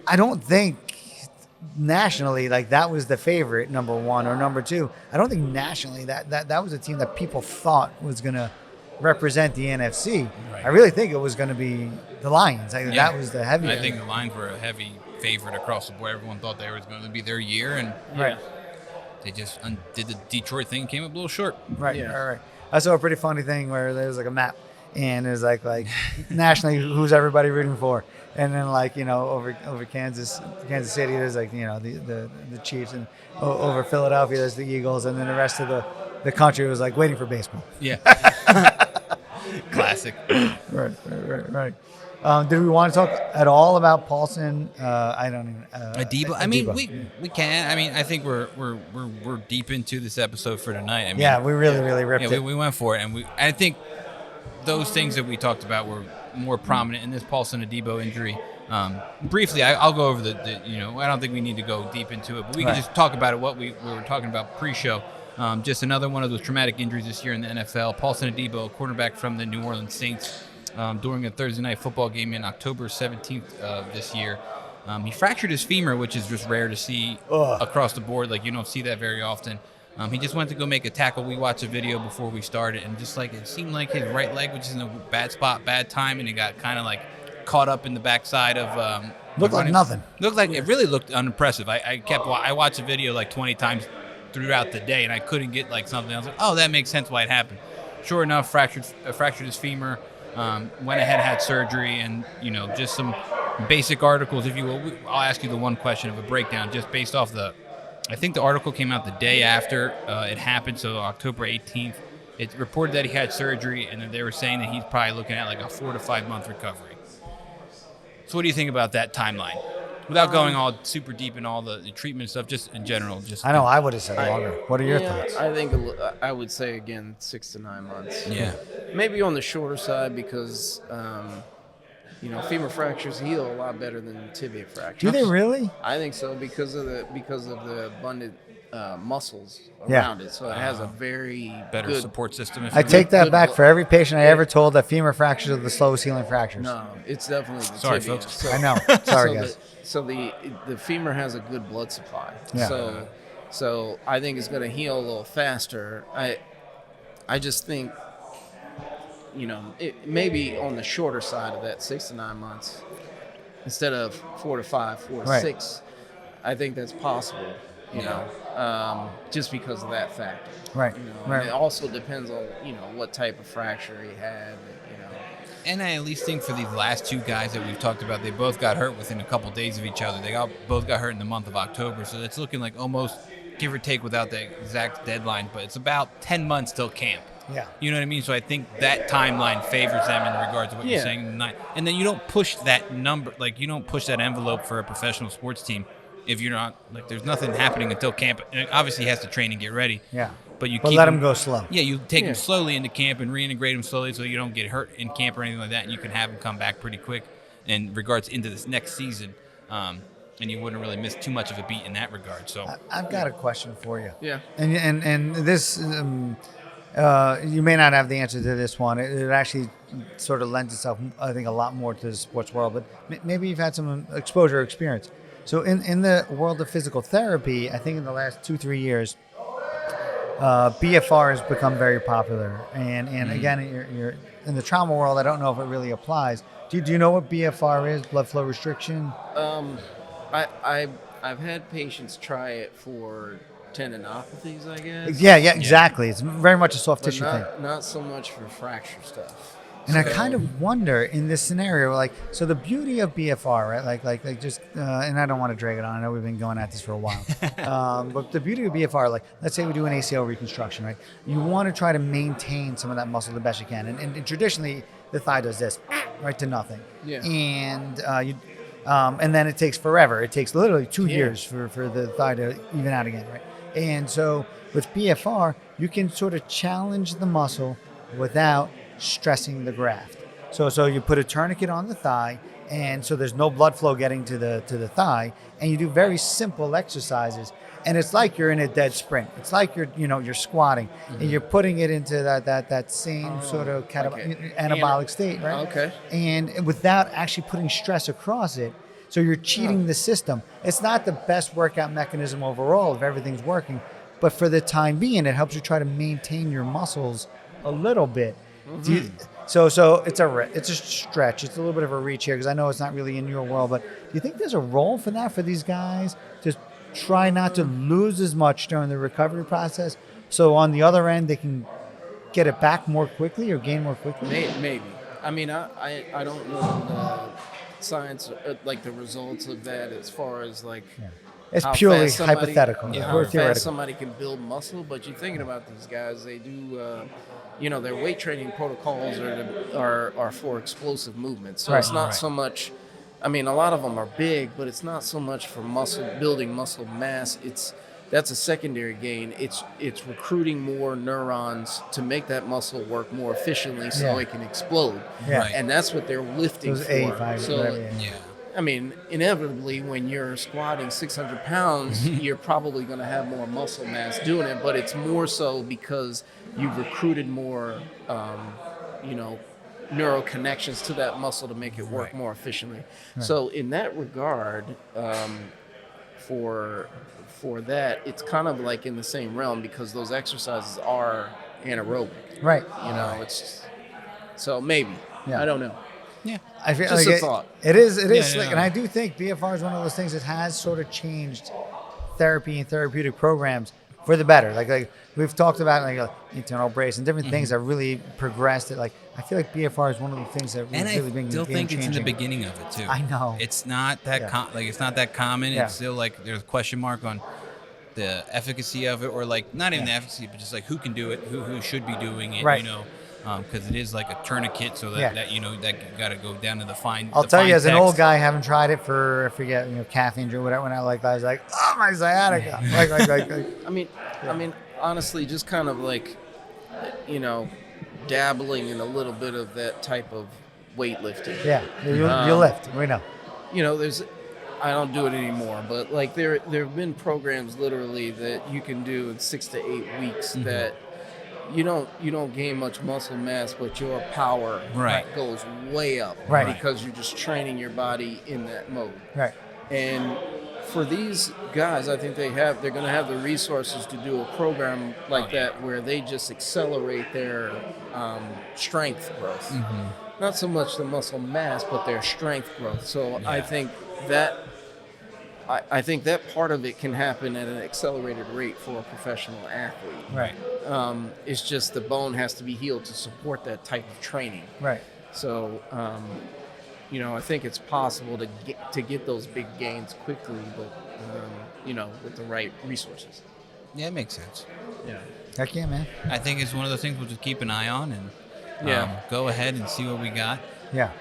[SPEAKER 2] I don't think nationally like that was the favorite number one or number two. I don't think nationally that was a team that people thought was going to represent the NFC. Right. I really think it was going to be the Lions. That was the heavy.
[SPEAKER 1] I think the Lions were a heavy favorite across the board. Everyone thought they was going to be their year, and they just did the Detroit thing, came up a little short.
[SPEAKER 2] Right. Yeah. All right. I saw a pretty funny thing where there was like a map, and it was like nationally, who's everybody rooting for? And then over Kansas City, there's the Chiefs, and over Philadelphia, there's the Eagles, and then the rest of the country was like waiting for baseball.
[SPEAKER 1] Yeah. Classic.
[SPEAKER 2] Right. Did we want to talk at all about Paulson? I don't even.
[SPEAKER 1] Adebo. I mean, we can. I mean, I think we're deep into this episode for tonight. I mean,
[SPEAKER 2] we really ripped it.
[SPEAKER 1] We went for it, and I think those things that we talked about were more prominent in this Paulson Adebo injury. Briefly, I'll go over the I don't think we need to go deep into it, but we can just talk about it, what we were talking about pre-show. Just another one of those traumatic injuries this year in the NFL. Paulson Adebo, quarterback from the New Orleans Saints, during a Thursday night football game in October 17th of this year. He fractured his femur, which is just rare to see across the board. Like, you don't see that very often. He just went to go make a tackle. We watched a video before we started, and just like it seemed like his right leg was in a bad spot, bad time, and he got kind of like caught up in the backside of.
[SPEAKER 2] Looked like nothing.
[SPEAKER 1] Looked like it really looked unimpressive. I watched the video like 20 times throughout the day, and I couldn't get like something. I was like, oh, that makes sense why it happened. Sure enough, fractured his femur. Went ahead, had surgery, and just some basic articles, if you will. I'll ask you the one question of a breakdown, just based off I think the article came out the day after it happened, so October 18th. It reported that he had surgery, and then they were saying that he's probably looking at like a 4 to 5 month recovery. So what do you think about that timeline? Without going all super deep in all the treatment stuff, just in general.
[SPEAKER 2] I know I would have said longer. What are your thoughts?
[SPEAKER 3] I think I would say, again, 6 to 9 months.
[SPEAKER 1] Yeah.
[SPEAKER 3] Maybe on the shorter side because, femur fractures heal a lot better than tibia fractures.
[SPEAKER 2] Do they really?
[SPEAKER 3] I think so because of the abundant muscles around it. So it has a very
[SPEAKER 1] better
[SPEAKER 3] good
[SPEAKER 1] support system.
[SPEAKER 2] I take that back. For every patient I ever told that femur fractures are the slowest healing fractures.
[SPEAKER 3] No, it's definitely the
[SPEAKER 1] Sorry,
[SPEAKER 3] tibia.
[SPEAKER 1] folks.
[SPEAKER 3] So,
[SPEAKER 2] I know. Sorry, guys.
[SPEAKER 3] So the femur has a good blood supply.
[SPEAKER 2] Yeah.
[SPEAKER 3] So I think it's going to heal a little faster. I just think, it maybe on the shorter side of that 6 to 9 months instead of 4 to 5, 4 to 6. I think that's possible. Just because of that factor.
[SPEAKER 2] Right.
[SPEAKER 3] And it also depends on what type of fracture he had.
[SPEAKER 1] And I at least think for these last two guys that we've talked about, they both got hurt within a couple days of each other. They both got hurt in the month of October, so it's looking like almost give or take without the exact deadline, but it's about 10 months till camp.
[SPEAKER 2] Yeah.
[SPEAKER 1] You know what I mean? So I think that timeline favors them in regards to what you're saying tonight. And then you don't push that number, like you don't push that envelope for a professional sports team if you're not, like there's nothing happening until camp. And obviously he has to train and get ready.
[SPEAKER 2] Yeah.
[SPEAKER 1] But
[SPEAKER 2] let him go slow.
[SPEAKER 1] Yeah, you take him slowly into camp and reintegrate him slowly so you don't get hurt in camp or anything like that, and you can have him come back pretty quick in regards into this next season. And you wouldn't really miss too much of a beat in that regard. So
[SPEAKER 2] I've got a question for you.
[SPEAKER 3] Yeah.
[SPEAKER 2] And this, you may not have the answer to this one. It actually sort of lends itself, I think, a lot more to the sports world. But maybe you've had some exposure or experience. So in the world of physical therapy, I think in the last 2-3 years, BFR has become very popular. And again, you're in the trauma world. I don't know if it really applies. Do you know what BFR is? Blood flow restriction?
[SPEAKER 3] I've had patients try it for tendinopathies, I guess.
[SPEAKER 2] Yeah, exactly. It's very much a soft tissue thing.
[SPEAKER 3] Not so much for fracture stuff.
[SPEAKER 2] And I kind of wonder in this scenario, so the beauty of BFR, right? Like just, and I don't want to drag it on. I know we've been going at this for a while. But the beauty of BFR, let's say we do an ACL reconstruction, right? You want to try to maintain some of that muscle the best you can. And traditionally, the thigh does this, right to nothing.
[SPEAKER 3] Yeah.
[SPEAKER 2] And then it takes forever. It takes literally 2 years for the thigh to even out again, right? And so with BFR, you can sort of challenge the muscle without stressing the graft. So you put a tourniquet on the thigh, and so there's no blood flow getting to the thigh, and you do very simple exercises, and it's like you're in a dead sprint. It's like you're squatting, and you're putting it into that same sort of anabolic state, right?
[SPEAKER 3] Okay.
[SPEAKER 2] And without actually putting stress across it. So you're cheating the system. It's not the best workout mechanism overall if everything's working, but for the time being, it helps you try to maintain your muscles a little bit. So it's a stretch. It's a little bit of a reach here because I know it's not really in your world, but do you think there's a role for that for these guys to try not to lose as much during the recovery process, so on the other end they can get it back more quickly or gain more quickly?
[SPEAKER 3] Maybe. I mean, I don't know the science, like the results of that as far as
[SPEAKER 2] It's purely hypothetical.
[SPEAKER 3] How fast somebody can build muscle, but you're thinking about these guys, they do, their weight training protocols are for explosive movement. So it's not so much, a lot of them are big, but it's not so much for building muscle mass. It's that's a secondary gain. It's recruiting more neurons to make that muscle work more efficiently so
[SPEAKER 2] Yeah.
[SPEAKER 3] it can explode.
[SPEAKER 2] Yeah.
[SPEAKER 1] Right.
[SPEAKER 3] And that's what they're lifting
[SPEAKER 2] Those
[SPEAKER 3] for.
[SPEAKER 2] A5,
[SPEAKER 3] So,
[SPEAKER 2] whatever. Yeah.
[SPEAKER 1] Yeah.
[SPEAKER 3] I mean, inevitably, when you're squatting 600 pounds, you're probably going to have more muscle mass doing it, but it's more so because you've recruited more, neural connections to that muscle to make it work more efficiently. So in that regard, for that, it's kind of like in the same realm because those exercises are anaerobic.
[SPEAKER 2] Right.
[SPEAKER 3] It's so maybe
[SPEAKER 2] Yeah.
[SPEAKER 3] I don't know.
[SPEAKER 1] Yeah.
[SPEAKER 2] I feel
[SPEAKER 3] Just
[SPEAKER 2] like
[SPEAKER 3] a thought.
[SPEAKER 2] it is
[SPEAKER 1] Yeah,
[SPEAKER 2] slick,
[SPEAKER 1] yeah.
[SPEAKER 2] and I do think BFR is one of those things that has sort of changed therapy and therapeutic programs for the better. Like we've talked about like internal brace and different things that really progressed. It I feel like BFR is one of the things that
[SPEAKER 1] And
[SPEAKER 2] really
[SPEAKER 1] I
[SPEAKER 2] been
[SPEAKER 1] still think it's in the
[SPEAKER 2] game-changing.
[SPEAKER 1] beginning of it too.
[SPEAKER 2] I know.
[SPEAKER 1] It's not that
[SPEAKER 2] Yeah.
[SPEAKER 1] it's not that common.
[SPEAKER 2] Yeah.
[SPEAKER 1] It's still like there's a question mark on the efficacy of it, or like not even the efficacy, but just like who can do it, who should be doing it,
[SPEAKER 2] Right.
[SPEAKER 1] because it is like a tourniquet, so that,
[SPEAKER 2] Yeah.
[SPEAKER 1] that you got to go down to the fine.
[SPEAKER 2] I'll
[SPEAKER 1] the
[SPEAKER 2] tell
[SPEAKER 1] fine
[SPEAKER 2] you, as an
[SPEAKER 1] text.
[SPEAKER 2] old guy, having tried it for I forget calf injury, whatever. When I was like, oh my sciatica, like
[SPEAKER 3] I mean, honestly, just kind of like, dabbling in a little bit of that type of weightlifting.
[SPEAKER 2] yeah, you lift. We know.
[SPEAKER 3] I don't do it anymore, but like there have been programs literally that you can do in 6 to 8 weeks that you don't gain much muscle mass, but your power
[SPEAKER 1] Right.
[SPEAKER 3] goes way up
[SPEAKER 2] Right.
[SPEAKER 3] because you're just training your body in that mode.
[SPEAKER 2] Right.
[SPEAKER 3] And for these guys, I think they're going to have the resources to do a program like that where they just accelerate their strength growth. Not so much the muscle mass, but their strength growth. So I think that part of it can happen at an accelerated rate for a professional athlete.
[SPEAKER 2] Right.
[SPEAKER 3] It's just the bone has to be healed to support that type of training.
[SPEAKER 2] Right.
[SPEAKER 3] So, I think it's possible to get those big gains quickly, but with the right resources.
[SPEAKER 1] Yeah, it makes sense.
[SPEAKER 3] Yeah.
[SPEAKER 2] Heck yeah, man.
[SPEAKER 1] I think it's one of those things we'll just keep an eye on and go ahead and see what we got.
[SPEAKER 2] Yeah.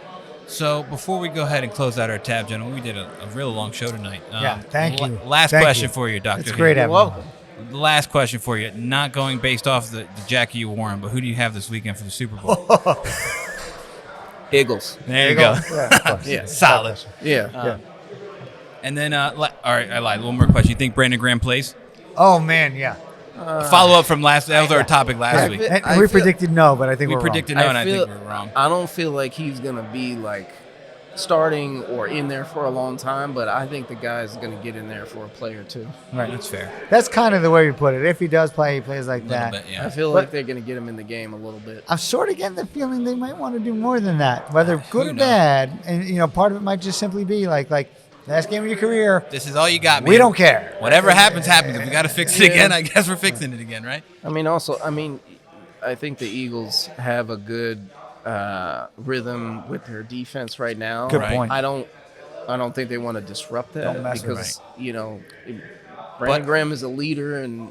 [SPEAKER 1] So before we go ahead and close out our tab, gentlemen, we did a real long show tonight.
[SPEAKER 2] Yeah, thank you.
[SPEAKER 1] Last
[SPEAKER 2] Thank
[SPEAKER 1] question
[SPEAKER 2] you.
[SPEAKER 1] for you, Doctor.
[SPEAKER 2] It's great having
[SPEAKER 3] welcome.
[SPEAKER 2] you.
[SPEAKER 1] Last question for you. Not going based off the jacket you wore, but who do you have this weekend for the Super Bowl?
[SPEAKER 3] Eagles.
[SPEAKER 1] There you go.
[SPEAKER 2] Yeah, of course.
[SPEAKER 3] Yeah.
[SPEAKER 1] Solid.
[SPEAKER 3] Yeah.
[SPEAKER 2] Yeah.
[SPEAKER 1] And then, all right, I lied. One more question. You think Brandon Graham plays?
[SPEAKER 2] Oh man, yeah.
[SPEAKER 1] Follow up from last. That was our topic last week.
[SPEAKER 2] And
[SPEAKER 3] I
[SPEAKER 2] we
[SPEAKER 3] feel-
[SPEAKER 2] predicted no, but I think
[SPEAKER 1] We
[SPEAKER 2] we're
[SPEAKER 1] predicted
[SPEAKER 2] wrong.
[SPEAKER 1] no, and I think we're wrong.
[SPEAKER 3] I don't feel like he's going to be like starting or in there for a long time, but I think the guy's going to get in there for a play or two.
[SPEAKER 2] Right.
[SPEAKER 1] That's fair.
[SPEAKER 2] That's kind of the way we put it. If he does play, he plays like
[SPEAKER 1] A little
[SPEAKER 2] that.
[SPEAKER 1] bit,
[SPEAKER 3] I
[SPEAKER 1] yeah.
[SPEAKER 3] feel
[SPEAKER 2] But-
[SPEAKER 3] like they're going to get him in the game a little bit.
[SPEAKER 2] I'm sort of getting the feeling they might want to do more than that, whether good
[SPEAKER 1] Who
[SPEAKER 2] or
[SPEAKER 1] knows?
[SPEAKER 2] bad. And part of it might just simply be like last game of your career.
[SPEAKER 1] This is all you got, man.
[SPEAKER 2] We don't care.
[SPEAKER 1] Whatever happens, happens. If we got to fix it again, I guess we're fixing it again, right?
[SPEAKER 3] I think the Eagles have a good rhythm with their defense right now.
[SPEAKER 2] Good
[SPEAKER 1] Right.
[SPEAKER 2] point.
[SPEAKER 3] I don't think they want to disrupt that
[SPEAKER 2] Don't mess with
[SPEAKER 3] because Brandon Graham is a leader, and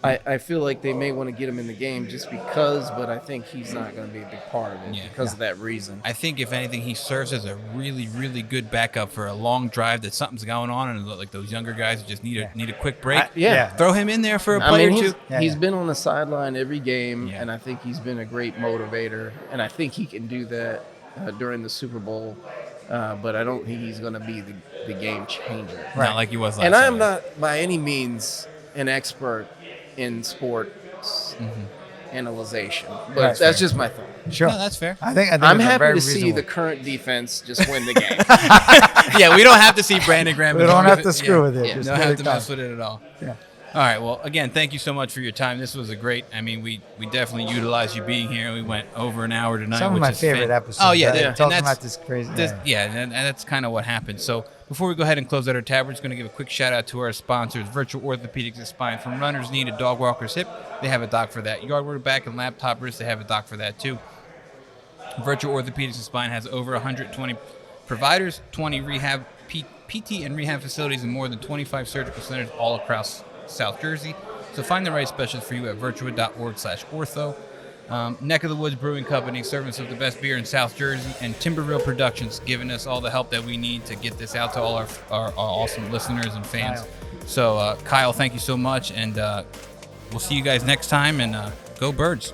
[SPEAKER 3] I feel like they may want to get him in the game just because, but I think he's not going to be a big part of it because of that reason.
[SPEAKER 1] I think if anything, he serves as a really, really good backup for a long drive that something's going on, and like those younger guys just need a quick break.
[SPEAKER 2] Yeah.
[SPEAKER 1] Throw him in there for a
[SPEAKER 3] I
[SPEAKER 1] play
[SPEAKER 3] mean,
[SPEAKER 1] or
[SPEAKER 3] he's,
[SPEAKER 1] two.
[SPEAKER 2] Yeah,
[SPEAKER 3] he's
[SPEAKER 2] yeah.
[SPEAKER 3] been on the sideline every game,
[SPEAKER 1] Yeah.
[SPEAKER 3] and I think he's been a great motivator, and I think he can do that during the Super Bowl, but I don't think he's going to be the game changer.
[SPEAKER 1] Not like he was last
[SPEAKER 3] And I am
[SPEAKER 1] time.
[SPEAKER 3] not by any means an expert in sports analyzation, but
[SPEAKER 2] Right.
[SPEAKER 3] that's just my thought.
[SPEAKER 2] Sure.
[SPEAKER 1] No, that's fair.
[SPEAKER 2] I think
[SPEAKER 3] I'm
[SPEAKER 2] it's a
[SPEAKER 3] happy
[SPEAKER 2] very
[SPEAKER 3] to see
[SPEAKER 2] reasonable-
[SPEAKER 3] the current defense just win the game.
[SPEAKER 1] Yeah, we don't have to see Brandon Graham.
[SPEAKER 2] We
[SPEAKER 1] as
[SPEAKER 2] don't
[SPEAKER 1] long
[SPEAKER 2] have
[SPEAKER 1] as
[SPEAKER 2] to screw with it.
[SPEAKER 1] Yeah,
[SPEAKER 2] Just
[SPEAKER 1] don't
[SPEAKER 2] let
[SPEAKER 1] have
[SPEAKER 2] it
[SPEAKER 1] to mess
[SPEAKER 2] come.
[SPEAKER 1] with it at all.
[SPEAKER 2] Yeah.
[SPEAKER 1] All right. Well, again, thank you so much for your time. This was a great. I mean, we definitely utilized you being here. We went over an hour tonight.
[SPEAKER 2] Some of
[SPEAKER 1] which
[SPEAKER 2] my
[SPEAKER 1] is
[SPEAKER 2] favorite episodes.
[SPEAKER 1] Oh yeah,
[SPEAKER 2] right?
[SPEAKER 1] and
[SPEAKER 2] Talking
[SPEAKER 1] that's-
[SPEAKER 2] about this crazy.
[SPEAKER 1] and that's kind of what happened. So before we go ahead and close out our tab, we're just going to give a quick shout out to our sponsors, Virtual Orthopedics and Spine. From runner's knee to dog walker's hip, they have a doc for that. Yard work back and laptop wrist, they have a doc for that too. Virtual Orthopedics and Spine has over 120 providers, 20 rehab, PT and rehab facilities, and more than 25 surgical centers all across South Jersey. So find the right specialist for you at virtua.org/ortho. Neck of the Woods Brewing Company, serving us with the best beer in South Jersey, and Timber Reel Productions, giving us all the help that we need to get this out to all our awesome listeners and fans. So Kyle, thank you so much, and we'll see you guys next time. And go Birds.